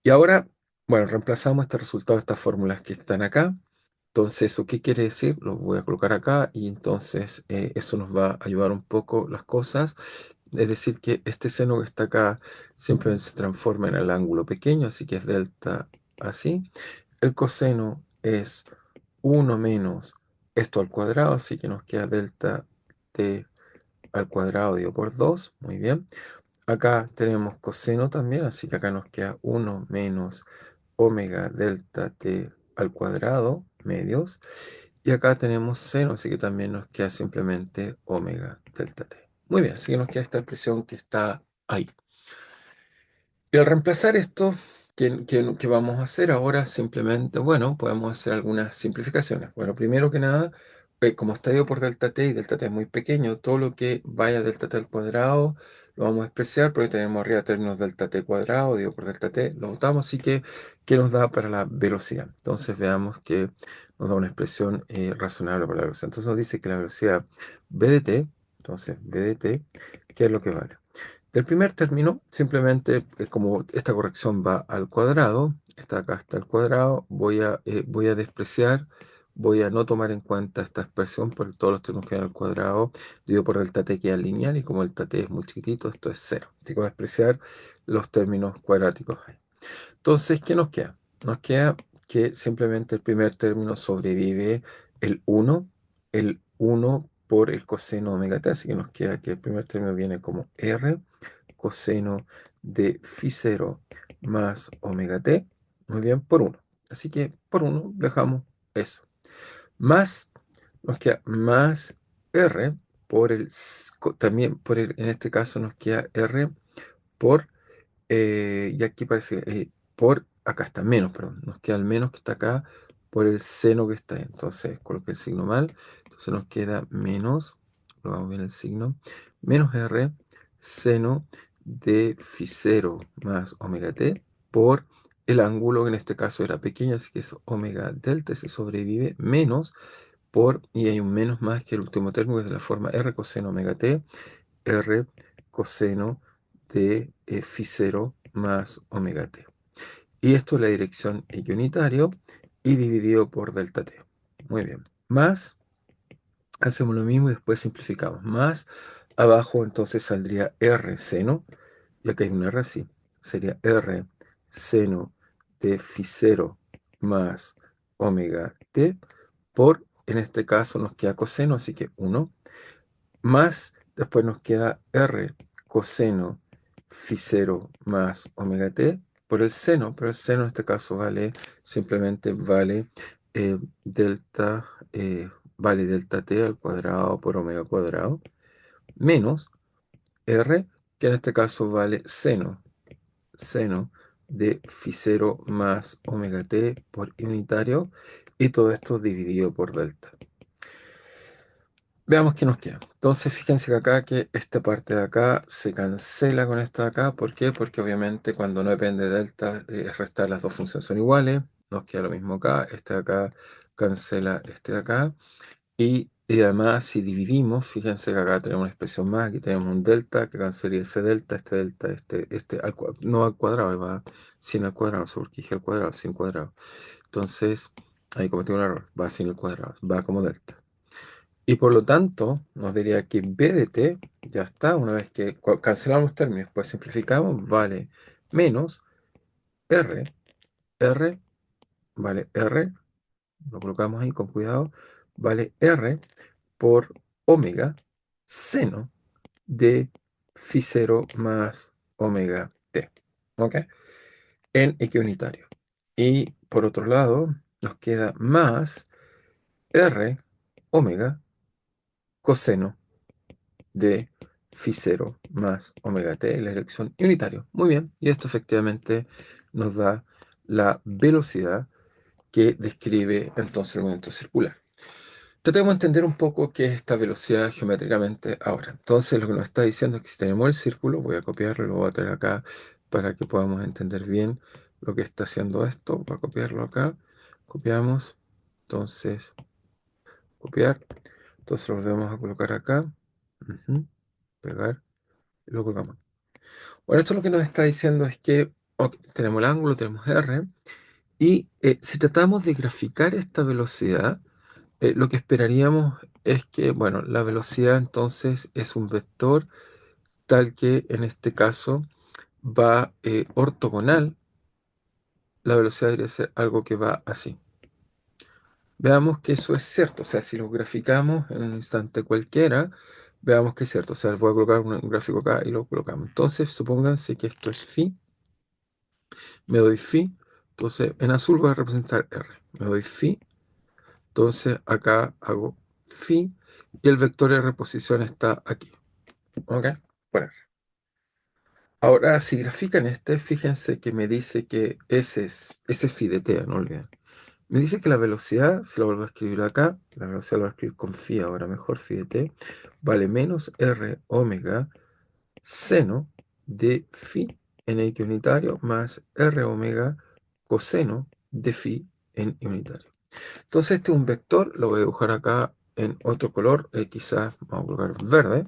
Y ahora, bueno, reemplazamos este resultado, estas fórmulas que están acá. Entonces, ¿eso qué quiere decir? Lo voy a colocar acá y entonces eso nos va a ayudar un poco las cosas. Es decir, que este seno que está acá simplemente se transforma en el ángulo pequeño, así que es delta así. El coseno es uno menos esto al cuadrado, así que nos queda delta t al cuadrado dividido por 2. Muy bien. Acá tenemos coseno también, así que acá nos queda uno menos omega delta t al cuadrado medios. Y acá tenemos seno, así que también nos queda simplemente omega delta t. Muy bien, así que nos queda esta expresión que está ahí. Y al reemplazar esto, ¿qué vamos a hacer ahora? Simplemente, bueno, podemos hacer algunas simplificaciones. Bueno, primero que nada, como está dividido por delta t y delta t es muy pequeño, todo lo que vaya delta t al cuadrado lo vamos a despreciar porque tenemos arriba términos delta t cuadrado dividido por delta t, lo botamos, así que, ¿qué nos da para la velocidad? Entonces veamos que nos da una expresión razonable para la velocidad. Entonces nos dice que la velocidad v de t, entonces v de t, ¿qué es lo que vale? Del primer término, simplemente como esta corrección va al cuadrado, está acá está al cuadrado, voy a despreciar, voy a no tomar en cuenta esta expresión porque todos los términos quedan al cuadrado, dividido por delta t queda lineal y como el delta t es muy chiquitito, esto es cero. Así que voy a despreciar los términos cuadráticos ahí. Entonces, ¿qué nos queda? Nos queda que simplemente el primer término sobrevive el uno por el coseno omega t, así que nos queda que el primer término viene como r coseno de phi 0 más omega t, muy bien, por 1. Así que por 1 dejamos eso. Más, nos queda más r por también por en este caso nos queda r por y aquí parece, acá está menos, perdón, nos queda el menos que está acá por el seno que está ahí. Entonces, coloqué el signo mal, entonces nos queda menos, lo vamos bien el signo, menos r seno de phi 0 más omega t por el ángulo que en este caso era pequeño, así que es omega delta, se sobrevive, menos y hay un menos más que el último término, que es de la forma r coseno omega t, r coseno de phi 0 más omega t. Y esto es la dirección es unitario y dividido por delta t. Muy bien. Más, hacemos lo mismo y después simplificamos. Más, abajo entonces saldría r seno, y acá hay un r así. Sería r seno de phi 0 más omega t por, en este caso nos queda coseno, así que 1 más, después nos queda r coseno phi 0 más omega t por el seno, pero el seno en este caso simplemente delta, vale delta t al cuadrado por omega cuadrado, menos r, que en este caso vale seno de phi 0 más omega t por unitario, y todo esto dividido por delta. Veamos qué nos queda. Entonces, fíjense que acá, que esta parte de acá se cancela con esta de acá. ¿Por qué? Porque obviamente cuando no depende de delta, restar las dos funciones son iguales. Nos queda lo mismo acá. Este de acá cancela este de acá. Y además, si dividimos, fíjense que acá tenemos una expresión más. Aquí tenemos un delta que cancela ese delta, no al cuadrado, va sin al cuadrado. No sé por qué dije al cuadrado, sin cuadrado. Entonces, ahí cometí un error. Va sin el cuadrado, va como delta. Y por lo tanto, nos diría que b de t, ya está, una vez que cancelamos los términos, pues simplificamos, vale menos r, r, vale r, lo colocamos ahí con cuidado, vale r por omega seno de phi 0 más omega t, ¿ok? En equiunitario. Y por otro lado, nos queda más r omega coseno de phi 0 más omega t en la dirección unitario. Muy bien, y esto efectivamente nos da la velocidad que describe entonces el movimiento circular. Tratemos de entender un poco qué es esta velocidad geométricamente ahora. Entonces, lo que nos está diciendo es que si tenemos el círculo, voy a copiarlo y lo voy a traer acá para que podamos entender bien lo que está haciendo esto. Voy a copiarlo acá. Copiamos. Entonces, copiar. Entonces, lo volvemos a colocar acá. Ujú. Pegar y lo colocamos. Bueno, esto lo que nos está diciendo es que ok, tenemos el ángulo, tenemos R, y si tratamos de graficar esta velocidad, lo que esperaríamos es que, bueno, la velocidad entonces es un vector tal que en este caso va ortogonal. La velocidad debería ser algo que va así. Veamos que eso es cierto. O sea, si lo graficamos en un instante cualquiera, veamos que es cierto. O sea, voy a colocar un gráfico acá y lo colocamos. Entonces, supónganse que esto es phi. Me doy phi. Entonces, en azul voy a representar r. Me doy phi. Entonces, acá hago phi. Y el vector r posición está aquí. ¿Ok? Por R. Ahora, si grafican este, fíjense que me dice que ese es phi de t, no olviden. Me dice que la velocidad, si lo vuelvo a escribir acá, la velocidad lo voy a escribir con phi ahora, mejor phi de t, vale menos r omega seno de phi en x unitario más r omega coseno de phi en y unitario. Entonces este es un vector, lo voy a dibujar acá en otro color, quizás vamos a colocar verde.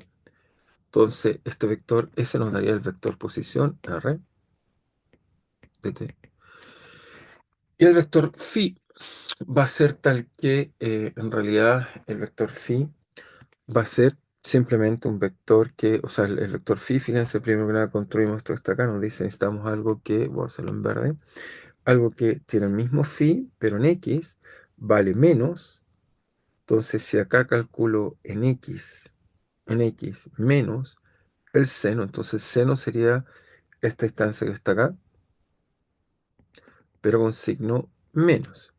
Entonces este vector, ese nos daría el vector posición r de t. Y el vector phi va a ser tal que en realidad el vector phi va a ser simplemente un vector que, o sea, el vector phi, fíjense, primero que nada construimos esto que está acá, nos dice necesitamos algo que, voy a hacerlo en verde, algo que tiene el mismo phi, pero en x vale menos. Entonces, si acá calculo en x menos el seno, entonces seno sería esta distancia que está acá, pero con signo menos.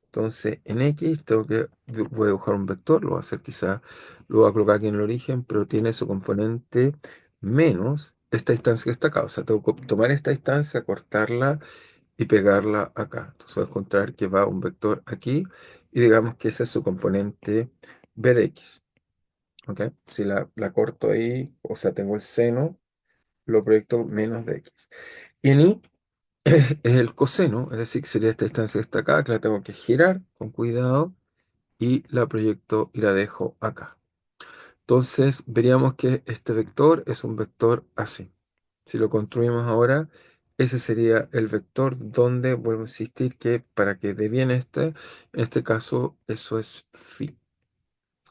Entonces, en x voy a dibujar un vector, lo voy a hacer quizá, lo voy a colocar aquí en el origen, pero tiene su componente menos esta distancia que está acá. O sea, tengo que tomar esta distancia, cortarla y pegarla acá. Entonces voy a encontrar que va un vector aquí y digamos que ese es su componente b de x. ¿Ok? Si la corto ahí, o sea, tengo el seno, lo proyecto menos de x. Y en y es el coseno, es decir, que sería esta distancia que está acá, que la tengo que girar con cuidado y la proyecto y la dejo acá. Entonces veríamos que este vector es un vector así. Si lo construimos ahora, ese sería el vector donde, vuelvo a insistir, que para que dé bien en este caso, eso es phi.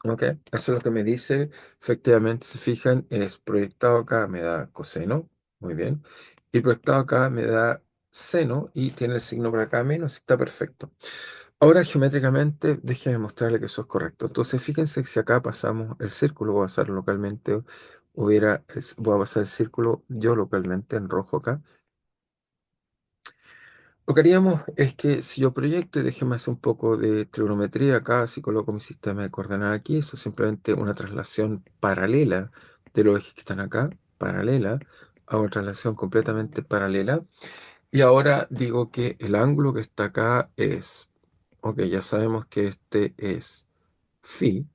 ¿Ok? Eso es lo que me dice. Efectivamente, si fijan, es proyectado acá, me da coseno. Muy bien. Y proyectado acá me da seno y tiene el signo por acá menos. Está perfecto. Ahora, geométricamente, déjenme mostrarle que eso es correcto. Entonces, fíjense que si acá pasamos el círculo, voy a pasar localmente, voy a pasar el círculo yo localmente en rojo acá. Lo que haríamos es que si yo proyecto y déjeme hacer un poco de trigonometría acá, si coloco mi sistema de coordenadas aquí, eso es simplemente una traslación paralela de los ejes que están acá, paralela, a una traslación completamente paralela. Y ahora digo que el ángulo que está acá es, ok, ya sabemos que este es phi,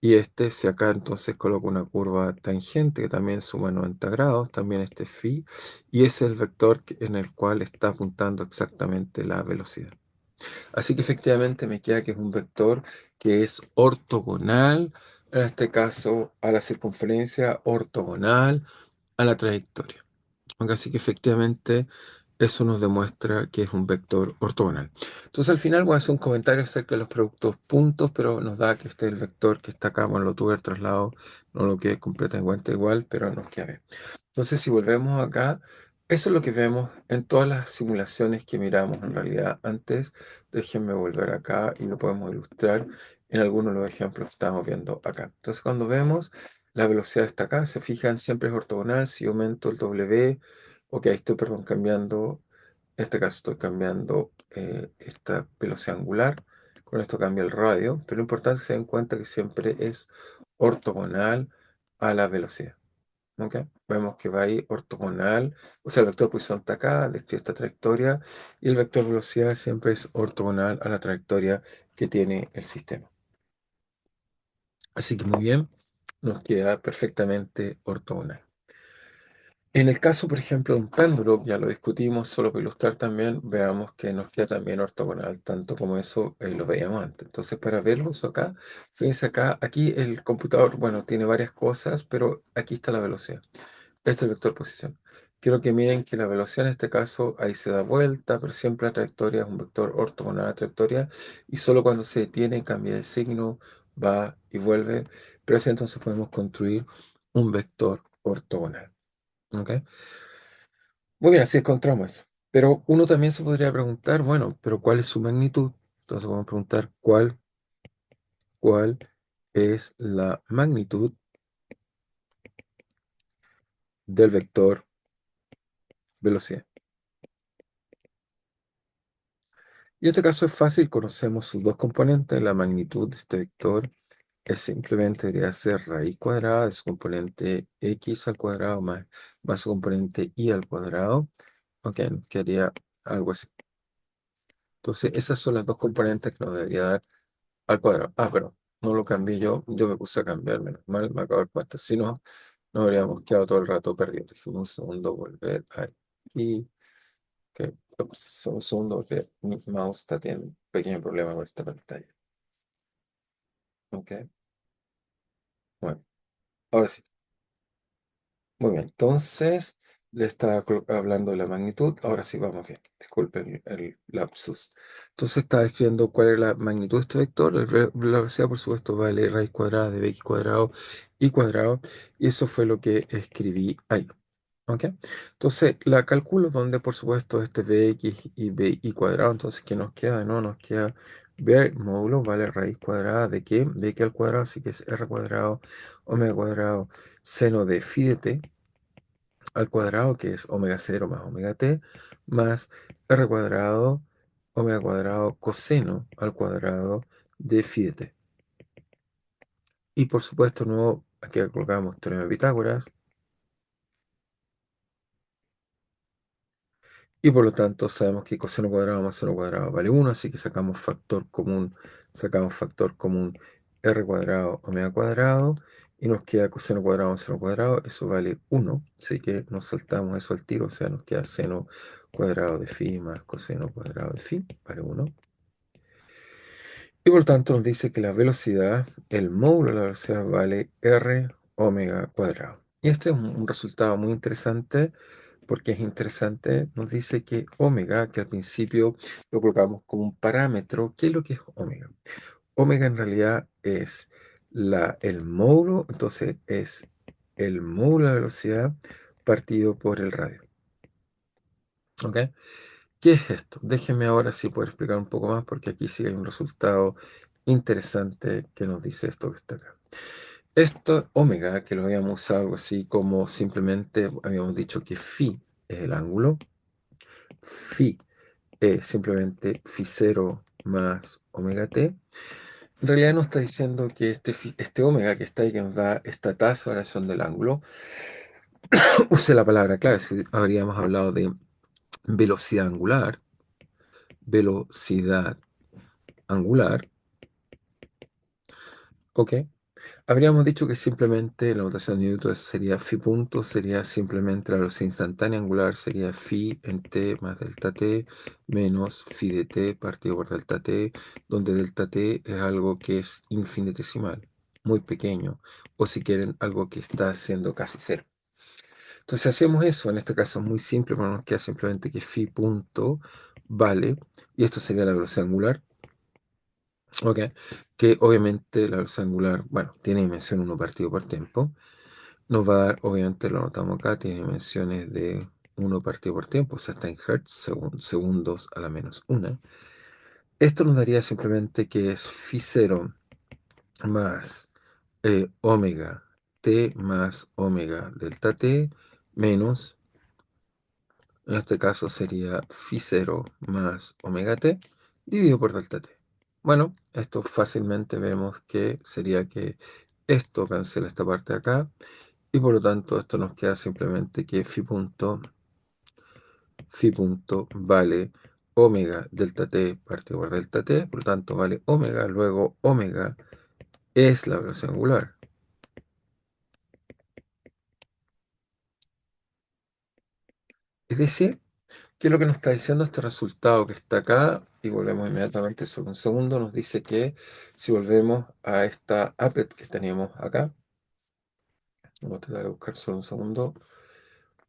y este, si acá entonces coloco una curva tangente que también suma 90 grados, también este es phi, y ese es el vector en el cual está apuntando exactamente la velocidad. Así que efectivamente me queda que es un vector que es ortogonal, en este caso a la circunferencia, ortogonal a la trayectoria. Así que efectivamente eso nos demuestra que es un vector ortogonal. Entonces al final voy a hacer un comentario acerca de los productos puntos, pero nos da que este es el vector que está acá, bueno, lo tuve el traslado, no lo quede completamente igual, pero nos queda bien. Entonces si volvemos acá, eso es lo que vemos en todas las simulaciones que miramos en realidad antes. Déjenme volver acá y lo podemos ilustrar en algunos de los ejemplos que estamos viendo acá. Entonces cuando vemos la velocidad está acá, se fijan, siempre es ortogonal. Si aumento el W, ok, estoy, perdón, cambiando, en este caso estoy cambiando esta velocidad angular, con esto cambia el radio, pero lo importante es que se den cuenta que siempre es ortogonal a la velocidad. ¿Ok? Vemos que va ahí ortogonal, o sea, el vector Poisson está acá, describe esta trayectoria, y el vector velocidad siempre es ortogonal a la trayectoria que tiene el sistema. Así que muy bien, nos queda perfectamente ortogonal. En el caso, por ejemplo, de un péndulo, ya lo discutimos, solo para ilustrar también, veamos que nos queda también ortogonal, tanto como eso lo veíamos antes. Entonces, para verlos acá, fíjense acá, aquí el computador, bueno, tiene varias cosas, pero aquí está la velocidad. Este es el vector posición. Quiero que miren que la velocidad en este caso, ahí se da vuelta, pero siempre la trayectoria es un vector ortogonal a la trayectoria, y solo cuando se detiene, cambia de signo, va y vuelve, pero así entonces podemos construir un vector ortogonal. ¿Ok? Muy bien, así encontramos eso. Pero uno también se podría preguntar, bueno, pero ¿cuál es su magnitud? Entonces vamos a preguntar cuál es la magnitud del vector velocidad. Y en este caso es fácil, conocemos sus dos componentes. La magnitud de este vector es simplemente debería ser raíz cuadrada de su componente x al cuadrado más su componente y al cuadrado. Ok, nos quedaría algo así. Entonces esas son las dos componentes que nos debería dar al cuadrado. Ah, perdón, no lo cambié yo me puse a cambiar, menos mal, me acabo de dar cuenta. Si no, nos habríamos quedado todo el rato perdidos. Déjame un segundo volver aquí. Ok, ups, un segundo porque mi mouse está teniendo un pequeño problema con esta pantalla. Ok, bueno, ahora sí. Muy bien, entonces le estaba hablando de la magnitud. Ahora sí vamos bien. Disculpen el lapsus. Entonces estaba describiendo cuál es la magnitud de este vector. La velocidad, por supuesto, vale raíz cuadrada de bx cuadrado y cuadrado. Y eso fue lo que escribí ahí. ¿Ok? Entonces la calculo donde, por supuesto, este bx y bi cuadrado. Entonces, ¿qué nos queda? No, nos queda b módulo vale raíz cuadrada de qué? Bx al cuadrado, así que es r cuadrado, omega cuadrado, seno de phi de t al cuadrado, que es omega 0 más omega t, más r cuadrado, omega cuadrado, coseno al cuadrado de phi de t. Y por supuesto, no, aquí colocamos teorema de Pitágoras, y por lo tanto sabemos que coseno cuadrado más seno cuadrado vale 1, así que sacamos factor común r cuadrado omega cuadrado, y nos queda coseno cuadrado más seno cuadrado, eso vale 1, así que nos saltamos eso al tiro, o sea, nos queda seno cuadrado de phi más coseno cuadrado de phi, vale 1. Y por lo tanto nos dice que la velocidad, el módulo de la velocidad vale r omega cuadrado. Y este es un resultado muy interesante, porque es interesante, nos dice que omega, que al principio lo colocamos como un parámetro. ¿Qué es lo que es omega? Omega en realidad es el módulo, entonces es el módulo de velocidad partido por el radio. ¿Ok? ¿Qué es esto? Déjenme ahora sí poder explicar un poco más, porque aquí sí hay un resultado interesante que nos dice esto que está acá. Esto, omega, que lo habíamos usado algo así como simplemente, habíamos dicho que phi es el ángulo, phi es simplemente phi 0 más omega t. En realidad nos está diciendo que este omega que está ahí, que nos da esta tasa de variación del ángulo, use la palabra clave, si habríamos hablado de velocidad angular, ok. Habríamos dicho que simplemente la notación de Newton sería phi punto, sería simplemente la velocidad instantánea angular, sería phi en t más delta t menos phi de t partido por delta t, donde delta t es algo que es infinitesimal, muy pequeño, o si quieren, algo que está siendo casi cero. Entonces, si hacemos eso, en este caso es muy simple, pero nos queda simplemente que phi punto vale, y esto sería la velocidad angular, ¿ok? Que obviamente la velocidad angular, bueno, tiene dimensión 1 partido por tiempo, nos va a dar, obviamente lo notamos acá, tiene dimensiones de 1 partido por tiempo, o sea, está en hertz, segundos a la menos 1. Esto nos daría simplemente que es phi 0 más omega t más omega delta t menos, en este caso sería phi 0 más omega t dividido por delta t. Bueno, esto fácilmente vemos que sería que esto cancela esta parte de acá y por lo tanto esto nos queda simplemente que phi punto vale omega delta t partido por delta t, por lo tanto vale omega, luego omega es la velocidad angular. Es decir, ¿qué es lo que nos está diciendo este resultado que está acá? Y volvemos inmediatamente sobre un segundo. Nos dice que si volvemos a esta applet que teníamos acá, vamos a tratar de buscar solo un segundo.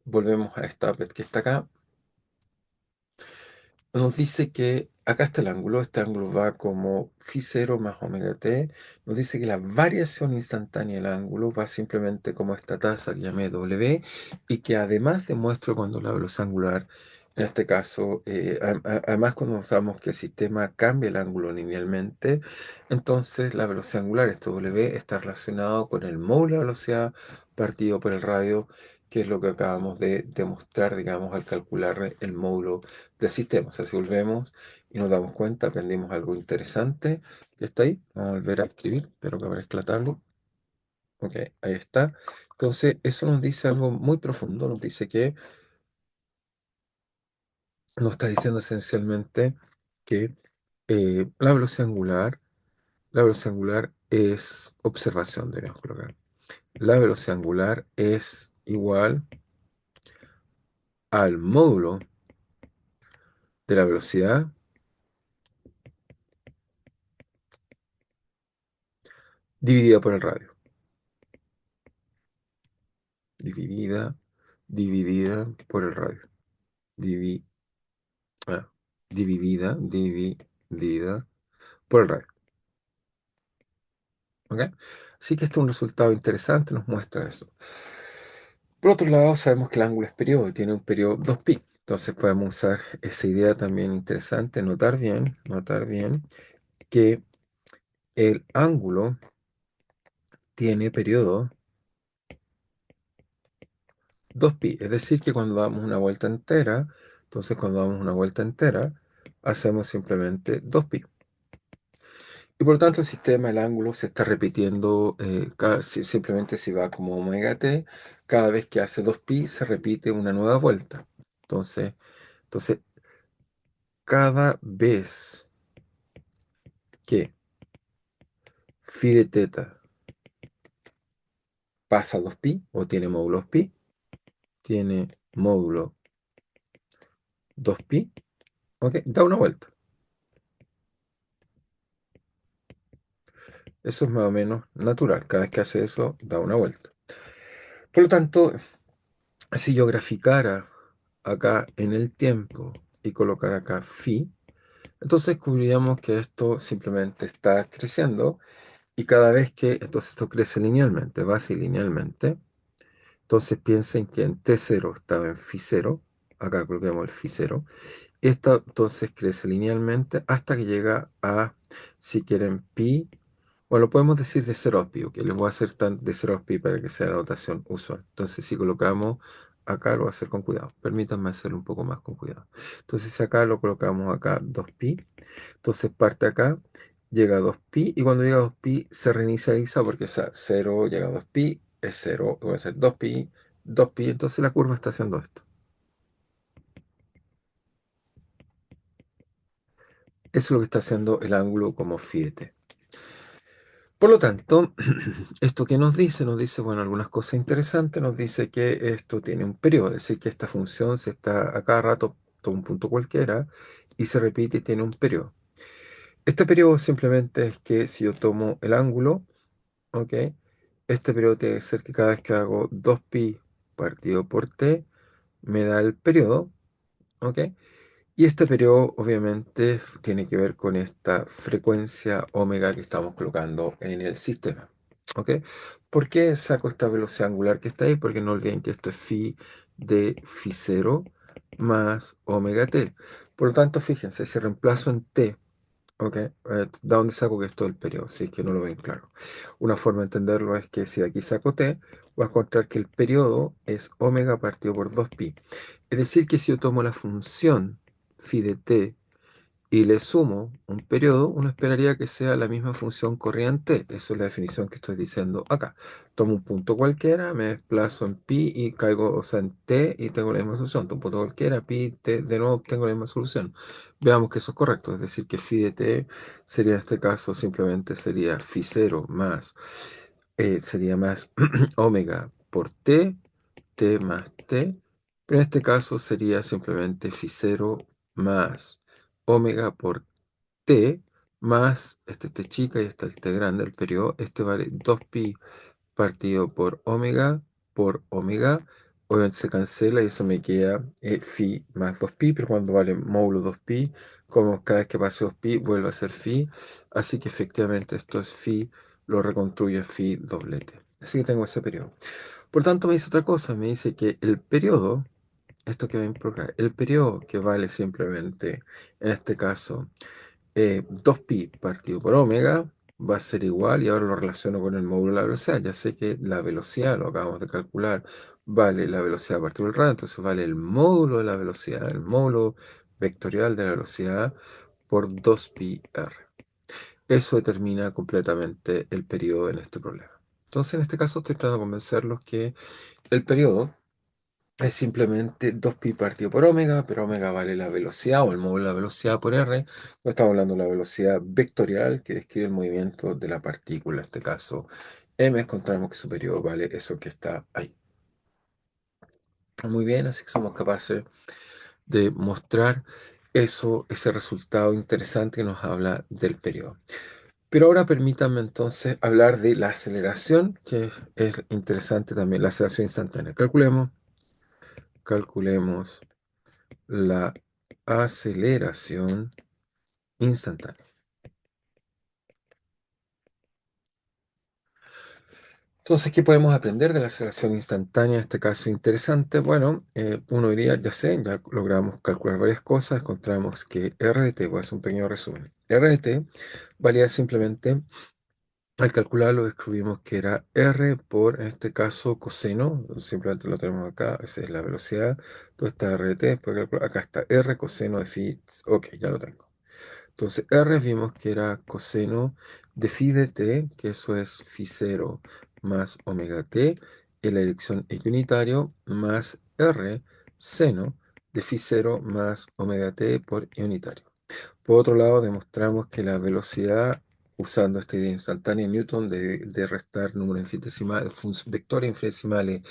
Volvemos a esta applet que está acá. Nos dice que acá está el ángulo, este ángulo va como phi 0 más omega t. Nos dice que la variación instantánea del ángulo va simplemente como esta tasa que llamé W y que además demuestro cuando la velocidad angular, en este caso, además cuando mostramos que el sistema cambia el ángulo linealmente, entonces la velocidad angular, este W, está relacionado con el módulo de la velocidad partido por el radio, que es lo que acabamos de demostrar, digamos, al calcular el módulo del sistema. O sea, si volvemos y nos damos cuenta, aprendimos algo interesante que está ahí. Vamos a volver a escribir, espero que aparezca la tabla. Ok, ahí está. Entonces, eso nos dice algo muy profundo. Nos dice que, nos está diciendo esencialmente que la velocidad angular es observación, deberíamos colocar. La velocidad angular es igual al módulo de la velocidad dividida por el radio. Dividida, dividida por el radio. Divi- ah, dividida por el radio. ¿Ok? Así que este es un resultado interesante, nos muestra eso. Por otro lado, sabemos que el ángulo es periodo, tiene un periodo 2π. Entonces podemos usar esa idea también interesante, notar bien que el ángulo tiene periodo 2π. Es decir, que cuando damos una vuelta entera, entonces cuando damos una vuelta entera, hacemos simplemente 2π. Y por lo tanto el sistema, el ángulo, se está repitiendo, simplemente si va como omega t, cada vez que hace 2π se repite una nueva vuelta. Entonces cada vez que phi de teta pasa 2π o tiene módulo 2π, tiene módulo 2π, ¿ok? Da una vuelta. Eso es más o menos natural. Cada vez que hace eso, da una vuelta. Por lo tanto, si yo graficara acá en el tiempo y colocar acá phi, entonces descubriríamos que esto simplemente está creciendo y cada vez que, entonces esto crece linealmente, va así linealmente. Entonces piensen que en T0 estaba en phi 0, acá coloquemos el phi 0, esto entonces crece linealmente hasta que llega a, si quieren, pi. Bueno, podemos decir de 0 a pi, ok, les voy a hacer de 0 a pi para que sea la notación usual. Entonces, si colocamos acá, lo voy a hacer con cuidado. Permítanme hacerlo un poco más con cuidado. Entonces, si acá lo colocamos acá 2pi, entonces parte acá, llega a 2pi, y cuando llega a 2pi se reinicializa porque 0 llega a 2pi, es 0, va a ser 2pi, 2pi, entonces la curva está haciendo esto. Eso es lo que está haciendo el ángulo como phi de t. Por lo tanto, esto que nos dice, bueno, algunas cosas interesantes, nos dice que esto tiene un periodo, es decir, que esta función se está a cada rato, toma un punto cualquiera, y se repite y tiene un periodo. Este periodo simplemente es que si yo tomo el ángulo, ¿ok? Este periodo tiene que ser que cada vez que hago 2pi partido por t me da el periodo, ¿ok? Y este periodo obviamente tiene que ver con esta frecuencia omega que estamos colocando en el sistema, ¿ok? ¿Por qué saco esta velocidad angular que está ahí? Porque no olviden que esto es phi de phi 0 más omega t. Por lo tanto, fíjense, si reemplazo en t, ¿ok? ¿De dónde saco que esto es el periodo? Si es que no lo ven claro. Una forma de entenderlo es que si de aquí saco t, voy a encontrar que el periodo es omega partido por 2pi. Es decir, que si yo tomo la función phi de t y le sumo un periodo, uno esperaría que sea la misma función corriente. Eso es la definición que estoy diciendo acá. Tomo un punto cualquiera, me desplazo en pi y caigo, o sea, en t y tengo la misma solución. Tomo un punto cualquiera, pi, t, de nuevo tengo la misma solución. Veamos que eso es correcto. Es decir, que phi de t sería en este caso simplemente sería phi 0 más, sería más omega por t, t más t, pero en este caso sería simplemente phi 0 más omega por t más este t chica y este el t grande, el periodo, este vale 2pi partido por omega, obviamente se cancela y eso me queda phi más 2pi, pero cuando vale módulo 2pi, como cada vez que pase 2pi vuelve a ser phi, así que efectivamente esto es phi, lo reconstruye phi doblete. Así que tengo ese periodo. Por tanto, me dice otra cosa, me dice que el periodo, esto que va a implicar, el periodo que vale simplemente, en este caso, 2pi partido por omega va a ser igual, y ahora lo relaciono con el módulo de la velocidad. Ya sé que la velocidad, lo acabamos de calcular, vale la velocidad partido por el radio, entonces vale el módulo de la velocidad, el módulo vectorial de la velocidad por 2pi r. Eso determina completamente el periodo en este problema. Entonces, en este caso, estoy tratando de convencerlos que el periodo es simplemente 2pi partido por omega, pero omega vale la velocidad o el módulo de la velocidad por r. No estamos hablando de la velocidad vectorial que describe el movimiento de la partícula. En este caso, m encontramos que su periodo vale eso que está ahí. Muy bien, así que somos capaces de mostrar eso, ese resultado interesante que nos habla del periodo. Pero ahora permítanme entonces hablar de la aceleración, que es interesante también, la aceleración instantánea. Calculemos la aceleración instantánea. Entonces, ¿qué podemos aprender de la aceleración instantánea? En este caso interesante, bueno, uno diría, ya sé, ya logramos calcular varias cosas, encontramos que r de t, voy a hacer un pequeño resumen. R de t valía simplemente, al calcularlo, descubrimos que era r por, en este caso, coseno, simplemente lo tenemos acá, esa es la velocidad, entonces está r de t, después acá está r coseno de phi, ok, ya lo tengo. Entonces, R vimos que era coseno de phi de t, que eso es phi 0 más omega t, en la dirección equinitario, más R seno de phi 0 más omega t por unitario. Por otro lado, demostramos que la velocidad, usando esta idea instantánea en Newton de restar números infinitesimales, vectores infinitesimales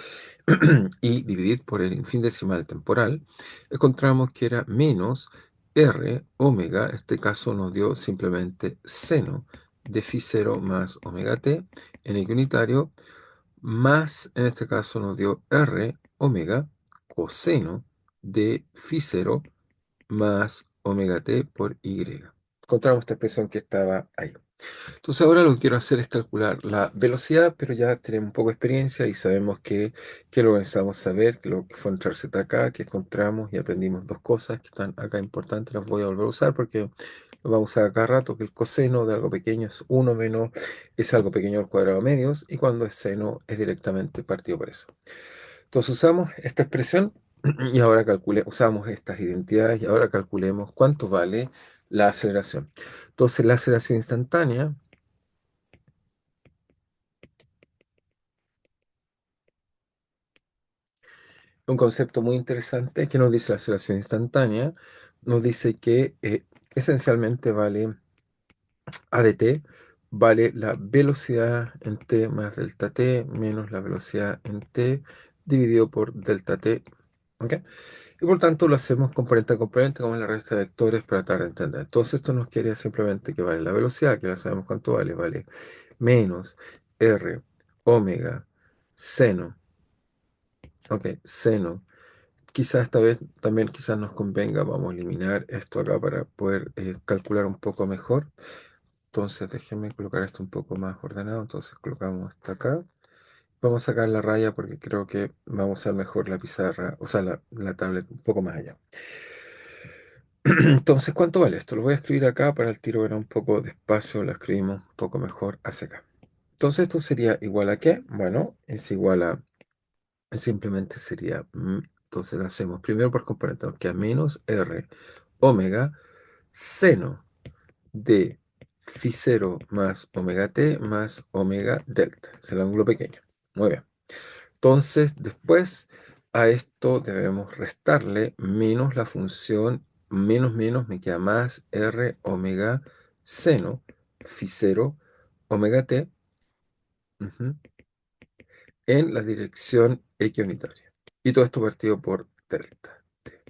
y dividir por el infinitesimal temporal, encontramos que era menos r omega, este caso nos dio simplemente seno de phi 0 más omega t en el unitario, más en este caso nos dio r omega coseno de phi 0 más omega t por y. Encontramos esta expresión que estaba ahí. Entonces ahora lo que quiero hacer es calcular la velocidad, pero ya tenemos un poco de experiencia y sabemos que lo necesitamos saber, que lo que fue entrar z acá, que encontramos y aprendimos dos cosas que están acá importantes, las voy a volver a usar porque lo vamos a usar cada rato, que el coseno de algo pequeño es 1 menos, es algo pequeño al cuadrado de medios, y cuando es seno es directamente partido por eso. Entonces usamos esta expresión y ahora usamos estas identidades y ahora calculemos cuánto vale la aceleración. Entonces la aceleración instantánea, un concepto muy interesante que nos dice la aceleración instantánea, nos dice que esencialmente vale a de t, vale la velocidad en t más delta t menos la velocidad en t dividido por delta t. ¿Ok? Y por tanto lo hacemos componente a componente como en la resta de vectores para tratar de entender. Entonces esto nos quiere simplemente que vale la velocidad, que ya sabemos cuánto vale, vale menos r omega seno Ok, seno. Quizás esta vez también quizás nos convenga, vamos a eliminar esto acá para poder calcular un poco mejor. Entonces déjenme colocar esto un poco más ordenado. Entonces colocamos hasta acá. Vamos a sacar la raya porque creo que vamos a usar mejor la pizarra, o sea, la tablet un poco más allá. Entonces, ¿cuánto vale esto? Lo voy a escribir acá para el tiro, era un poco despacio, lo escribimos un poco mejor hacia acá. Entonces, esto sería igual a ¿qué? Bueno, es igual a, simplemente sería, entonces lo hacemos primero por componente, nos queda menos R omega seno de phi 0 más omega t más omega delta. Es el ángulo pequeño. Muy bien. Entonces, después a esto debemos restarle menos la función menos menos me queda más R omega seno phi 0 omega t ujú, en la dirección equinoccial. Y todo esto partido por delta t.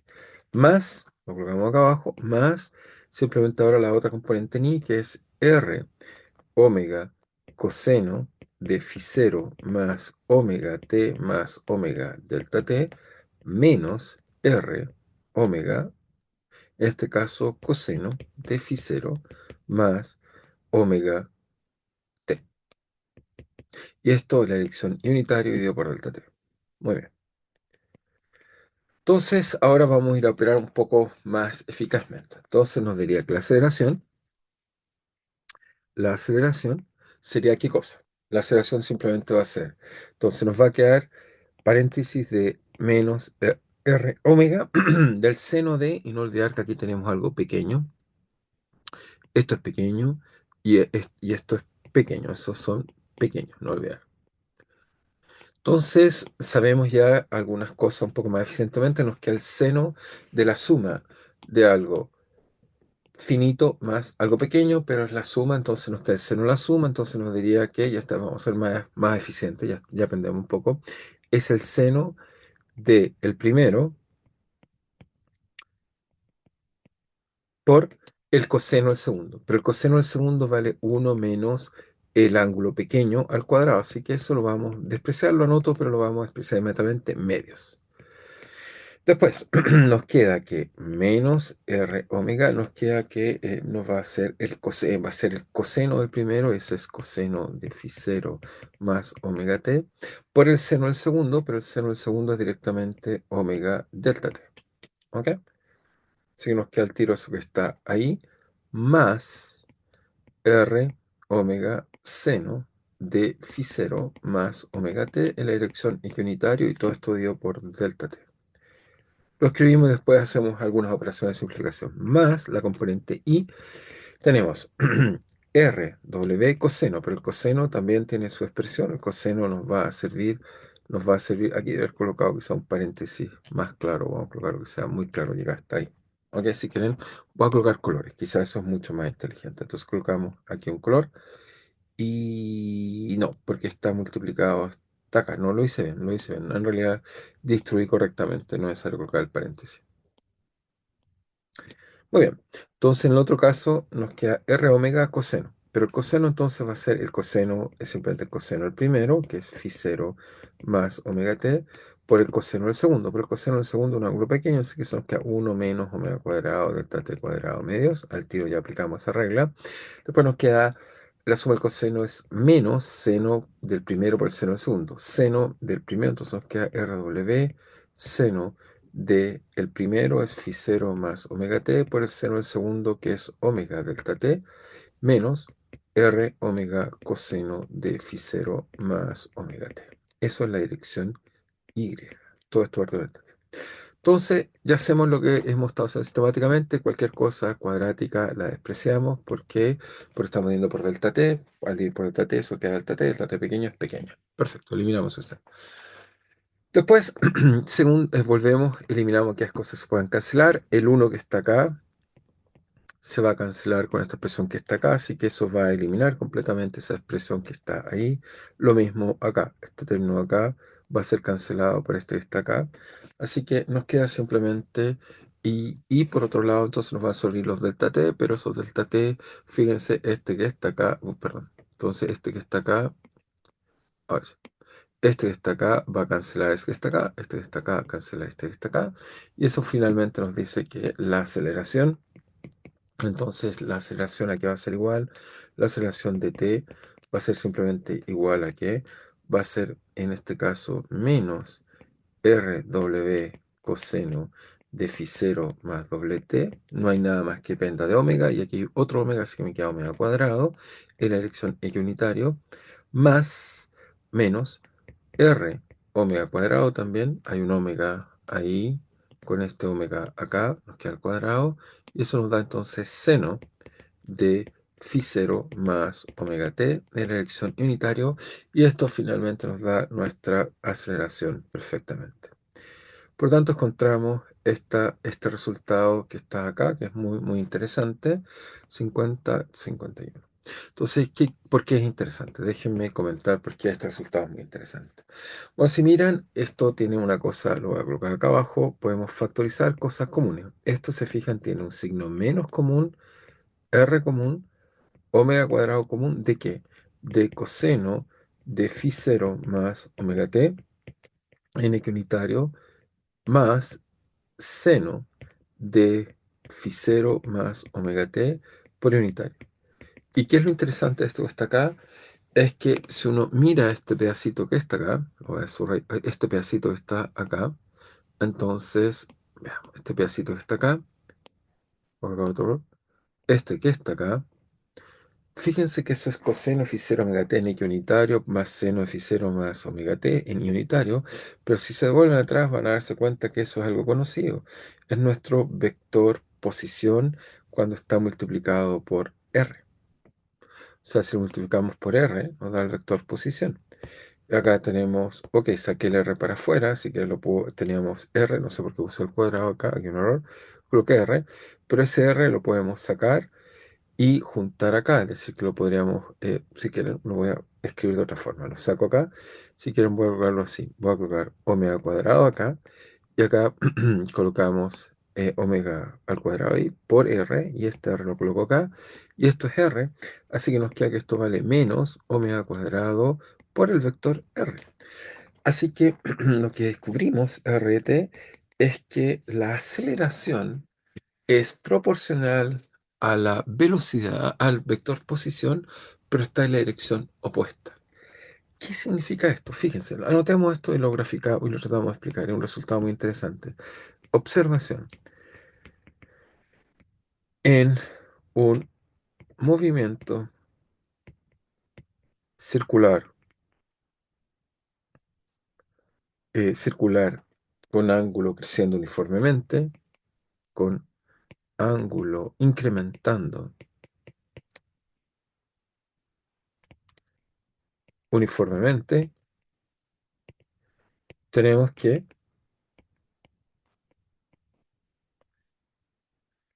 Más, lo colocamos acá abajo, más simplemente ahora la otra componente ni, que es R omega coseno de phi 0 más omega t más omega delta t menos R omega, en este caso coseno de phi 0 más omega t. Y esto es la dirección unitario dividido por delta t. Muy bien. Entonces, ahora vamos a ir a operar un poco más eficazmente. Entonces nos diría que la aceleración sería ¿qué cosa? La aceleración simplemente va a ser, entonces nos va a quedar paréntesis de menos R omega del seno de, y no olvidar que aquí tenemos algo pequeño, esto es pequeño y esto es pequeño, esos son pequeños, no olvidar. Entonces sabemos ya algunas cosas un poco más eficientemente, nos queda el seno de la suma de algo finito más algo pequeño, pero es la suma, entonces nos queda el seno de la suma, entonces nos diría que ya está, vamos a ser más eficientes, ya aprendemos un poco, es el seno de el primero por el coseno del segundo, pero el coseno del segundo vale 1 menos el ángulo pequeño al cuadrado, así que eso lo vamos a despreciar, lo anoto, pero lo vamos a despreciar inmediatamente, medios. Después nos queda que menos R omega, nos queda que nos va a ser va a ser el coseno del primero, ese es coseno de phi 0 más omega t, por el seno del segundo, pero el seno del segundo es directamente omega delta t. ¿Ok? Así que nos queda el tiro eso que está ahí, más R omega seno de phi 0 más omega t en la dirección equinoccial y todo esto dividido por delta t. Lo escribimos y después hacemos algunas operaciones de simplificación. Más la componente i, tenemos r w coseno, pero el coseno también tiene su expresión. El coseno nos va a servir, aquí debe haber colocado quizá un paréntesis más claro, vamos a colocar que sea muy claro, llega hasta ahí. Ok, si quieren, voy a colocar colores, quizá eso es mucho más inteligente. Entonces colocamos aquí un color y no, porque está multiplicado hasta acá. No lo hice bien, lo hice bien. En realidad distribuí correctamente, no es necesario colocar el paréntesis. Muy bien, entonces en el otro caso nos queda R omega coseno, pero el coseno entonces va a ser el coseno, es simplemente el coseno del primero, que es phi 0 más omega t, por el coseno del segundo, pero el coseno del segundo es un ángulo pequeño, así que eso nos queda 1 menos omega cuadrado delta t cuadrado medios, al tiro ya aplicamos esa regla. Después nos queda, la suma del coseno es menos seno del primero por el seno del segundo, seno del primero, entonces nos queda RW seno de el primero es phi 0 más omega t por el seno del segundo, que es omega delta t, menos R omega coseno de phi 0 más omega t. Eso es la dirección Y. Todo esto va a delta t. Entonces, ya hacemos lo que hemos estado haciendo sistemáticamente. Cualquier cosa cuadrática la despreciamos. ¿Por qué? Porque estamos yendo por delta t. Al ir por delta t, eso queda delta t pequeño es pequeño. Perfecto, eliminamos esto. Después, según volvemos, eliminamos que las cosas se puedan cancelar. El uno que está acá se va a cancelar con esta expresión que está acá, así que eso va a eliminar completamente esa expresión que está ahí. Lo mismo acá, este término acá va a ser cancelado por este que está acá. Así que nos queda simplemente y por otro lado, entonces nos van a sobrevenir los delta t, pero esos delta t, fíjense, este que está acá, perdón, entonces este que está acá, ahora sí. este que está acá va a cancelar este que está acá, este que está acá cancela este que está acá, y eso finalmente nos dice que la aceleración, entonces la aceleración aquí va a ser igual, la aceleración de t va a ser simplemente igual a que va a ser en este caso menos RW coseno de phi 0 más doble t, no hay nada más que dependa de omega, y aquí hay otro omega, así que me queda omega cuadrado, en la dirección eje unitario, más menos R omega cuadrado también, hay un omega ahí, con este omega acá, nos queda el cuadrado, y eso nos da entonces seno de phi 0 más omega t en la dirección unitario, y esto finalmente nos da nuestra aceleración perfectamente. Por tanto, encontramos este resultado que está acá, que es muy, muy interesante, 50, 51. Entonces, ¿por qué es interesante? Déjenme comentar por qué este resultado es muy interesante. Bueno, si miran, esto tiene una cosa, lo voy a colocar acá abajo, podemos factorizar cosas comunes. Esto, se fijan, tiene un signo menos común, R común, omega cuadrado común, ¿de qué? De coseno de phi 0 más omega t, n que unitario, más seno de phi 0 más omega t por unitario. ¿Y qué es lo interesante de esto que está acá? Es que si uno mira este pedacito que está acá, este pedacito que está acá, entonces, veamos, este pedacito que está acá, por acá otro, este que está acá, fíjense que eso es coseno de phi 0 omega t en X unitario, más seno de phi 0 más omega t en Y unitario, pero si se devuelven atrás van a darse cuenta que eso es algo conocido. Es nuestro vector posición cuando está multiplicado por R. O sea, si lo multiplicamos por R, nos da el vector posición. Acá tenemos, ok, saqué el R para afuera, así que teníamos R, no sé por qué usé el cuadrado acá, aquí un error, coloqué R, pero ese R lo podemos sacar y juntar acá, es decir, que lo podríamos, si quieren, lo voy a escribir de otra forma, lo saco acá, si quieren voy a colocarlo así, voy a colocar omega cuadrado acá, y acá colocamos omega al cuadrado ahí por R, y este R lo coloco acá, y esto es R, así que nos queda que esto vale menos omega cuadrado por el vector R. Así que lo que descubrimos, RT, es que la aceleración es proporcional a la velocidad, al vector posición, pero está en la dirección opuesta. ¿Qué significa esto? Fíjense, anotemos esto y lo graficamos y lo tratamos de explicar. Es un resultado muy interesante. Observación. En un movimiento circular, circular con ángulo creciendo uniformemente, con ángulo incrementando uniformemente, tenemos que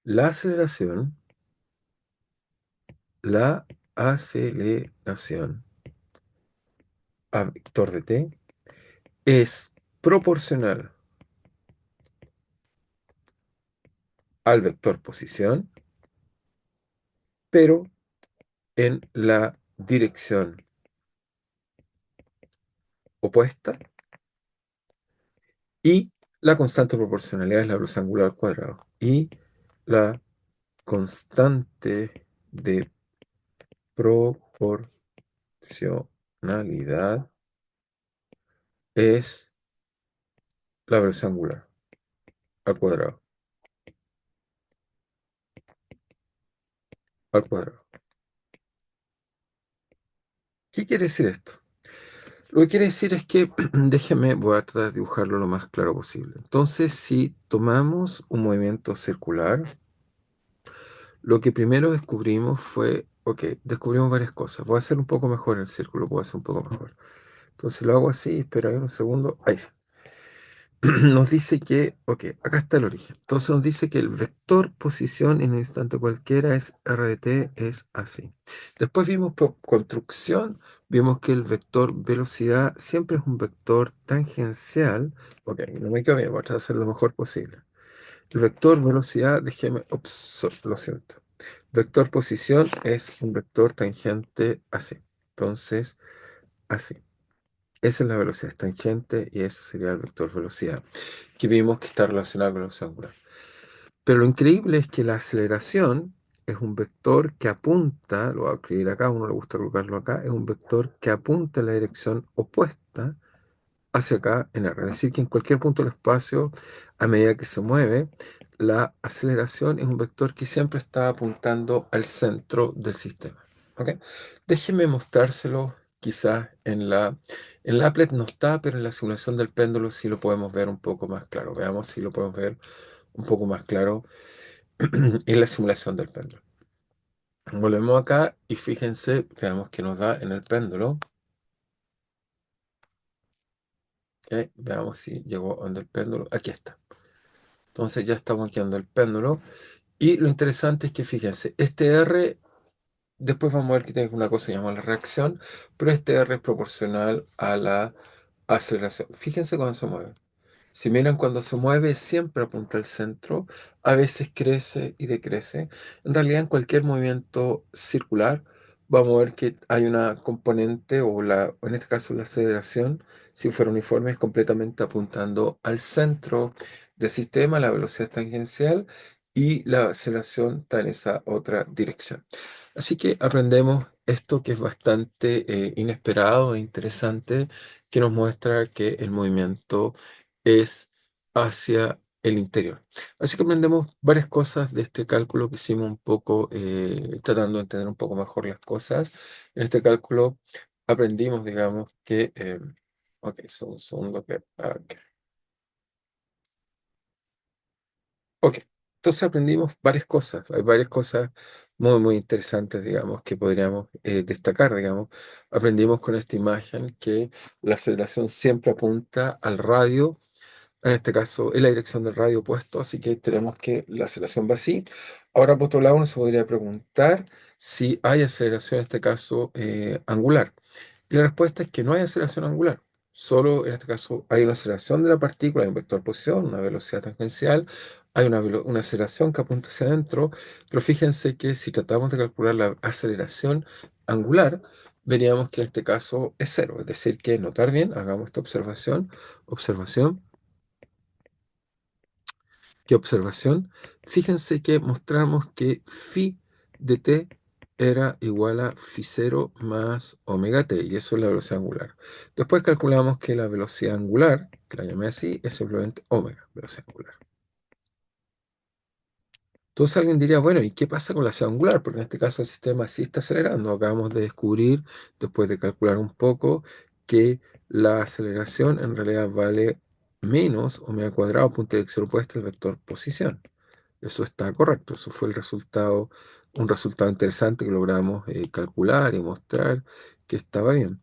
la aceleración, la aceleración a vector de t es proporcional al vector posición, pero en la dirección opuesta, y la constante de proporcionalidad es la velocidad angular al cuadrado. Y la constante de proporcionalidad es la velocidad angular al cuadrado, al cuadrado. ¿Qué quiere decir esto? Lo que quiere decir es que, déjeme, voy a tratar de dibujarlo lo más claro posible. Entonces, si tomamos un movimiento circular, lo que primero descubrimos fue, ok, descubrimos varias cosas. Voy a hacer un poco mejor el círculo, voy a hacer un poco mejor. Entonces lo hago así, espera ahí un segundo, ahí sí. Nos dice que, ok, acá está el origen. Entonces nos dice que el vector posición en un instante cualquiera es R de t, es así. Después vimos por construcción, vimos que el vector velocidad siempre es un vector tangencial. Ok, no me quedo bien, voy a tratar de hacer lo mejor posible. El vector velocidad, déjeme, ups, lo siento. Vector posición es un vector tangente así. Entonces, así. Esa es la velocidad tangente y ese sería el vector velocidad, que vimos que está relacionado con la velocidad angular. Pero lo increíble es que la aceleración es un vector que apunta, lo voy a escribir acá, a uno le gusta colocarlo acá, es un vector que apunta en la dirección opuesta hacia acá en R. Es decir, que en cualquier punto del espacio, a medida que se mueve, la aceleración es un vector que siempre está apuntando al centro del sistema. ¿Ok? Déjenme mostrárselo quizás en la applet no está, pero en la simulación del péndulo sí lo podemos ver un poco más claro. Veamos si lo podemos ver un poco más claro en la simulación del péndulo. Volvemos acá y fíjense, veamos que nos da en el péndulo. ¿Ok? Veamos si llegó donde el péndulo. Aquí está. Entonces ya estamos guiando el péndulo. Y lo interesante es que fíjense, este R, después vamos a ver que tiene una cosa llamada la reacción, pero este R es proporcional a la aceleración. Fíjense cuando se mueve. Si miran cuando se mueve, siempre apunta al centro, a veces crece y decrece. En realidad, en cualquier movimiento circular, vamos a ver que hay una componente, o en este caso la aceleración, si fuera uniforme, es completamente apuntando al centro del sistema, la velocidad tangencial, y la aceleración está en esa otra dirección. Así que aprendemos esto que es bastante inesperado e interesante, que nos muestra que el movimiento es hacia el interior. Así que aprendemos varias cosas de este cálculo que hicimos un poco, tratando de entender un poco mejor las cosas. En este cálculo aprendimos, digamos, que... ok, solo un segundo que... ok. Ok, entonces aprendimos varias cosas. Hay varias cosas muy, muy interesantes, digamos, que podríamos destacar, digamos. Aprendimos con esta imagen que la aceleración siempre apunta al radio, en este caso en la dirección del radio opuesto, así que tenemos que la aceleración va así. Ahora, por otro lado, uno se podría preguntar si hay aceleración, en este caso, angular. Y la respuesta es que no hay aceleración angular. Solo en este caso hay una aceleración de la partícula, hay un vector posición, una velocidad tangencial, hay una aceleración que apunta hacia adentro, pero fíjense que si tratamos de calcular la aceleración angular, veríamos que en este caso es cero. Es decir, que notar bien, hagamos esta observación, observación. ¿Qué observación? Fíjense que mostramos que phi de t era igual a phi 0 más omega t, y eso es la velocidad angular. Después calculamos que la velocidad angular, que la llamé así, es simplemente omega, velocidad angular. Entonces alguien diría, bueno, ¿y qué pasa con la velocidad angular? Porque en este caso el sistema sí está acelerando. Acabamos de descubrir, después de calcular un poco, que la aceleración en realidad vale menos omega cuadrado punto de dirección opuesta al vector posición. Eso está correcto, eso fue el resultado, un resultado interesante que logramos calcular y mostrar que estaba bien.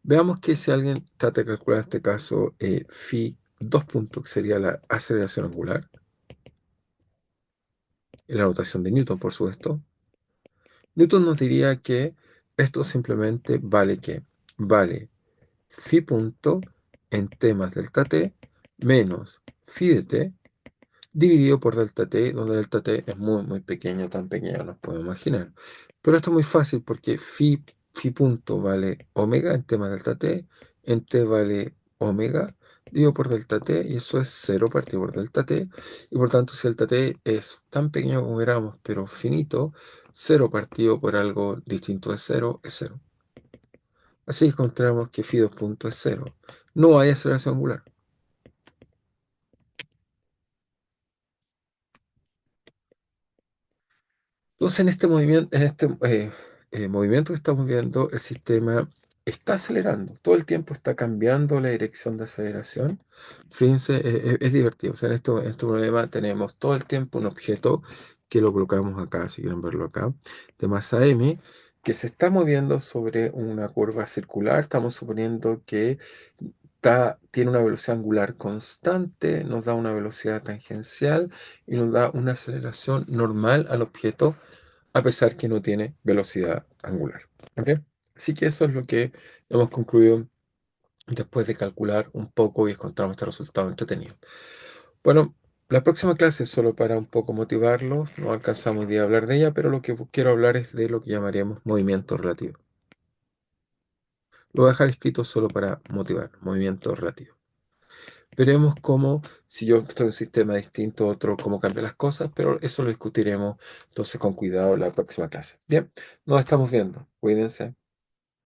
Veamos que si alguien trata de calcular este caso, phi 2 puntos, que sería la aceleración angular, en la notación de Newton, por supuesto, Newton nos diría que esto simplemente vale que vale phi punto en t más delta t menos phi de t dividido por delta t, donde delta t es muy, muy pequeño, tan pequeño nos podemos imaginar. Pero esto es muy fácil porque phi punto vale omega en t más delta t, en t vale omega dividido por delta t, y eso es cero partido por delta t, y por tanto si delta t es tan pequeño como queramos, pero finito, cero partido por algo distinto de cero es cero. Así encontramos que phi 2 punto es cero. No hay aceleración angular. Entonces, en este movimiento que estamos viendo, el sistema está acelerando, todo el tiempo está cambiando la dirección de aceleración. Fíjense, es divertido. O sea, en este problema tenemos todo el tiempo un objeto que lo colocamos acá, si quieren verlo acá, de masa m, que se está moviendo sobre una curva circular. Estamos suponiendo que tiene una velocidad angular constante, nos da una velocidad tangencial y nos da una aceleración normal al objeto a pesar que no tiene velocidad angular. ¿Ok? Así que eso es lo que hemos concluido después de calcular un poco y encontramos este resultado entretenido. Bueno, la próxima clase es solo para un poco motivarlos, no alcanzamos hoy día a hablar de ella, pero lo que quiero hablar es de lo que llamaríamos movimiento relativo. Lo voy a dejar escrito solo para motivar, movimiento relativo. Veremos cómo, si yo estoy en un sistema distinto, otro, cómo cambian las cosas, pero eso lo discutiremos entonces con cuidado en la próxima clase. Bien, nos estamos viendo. Cuídense.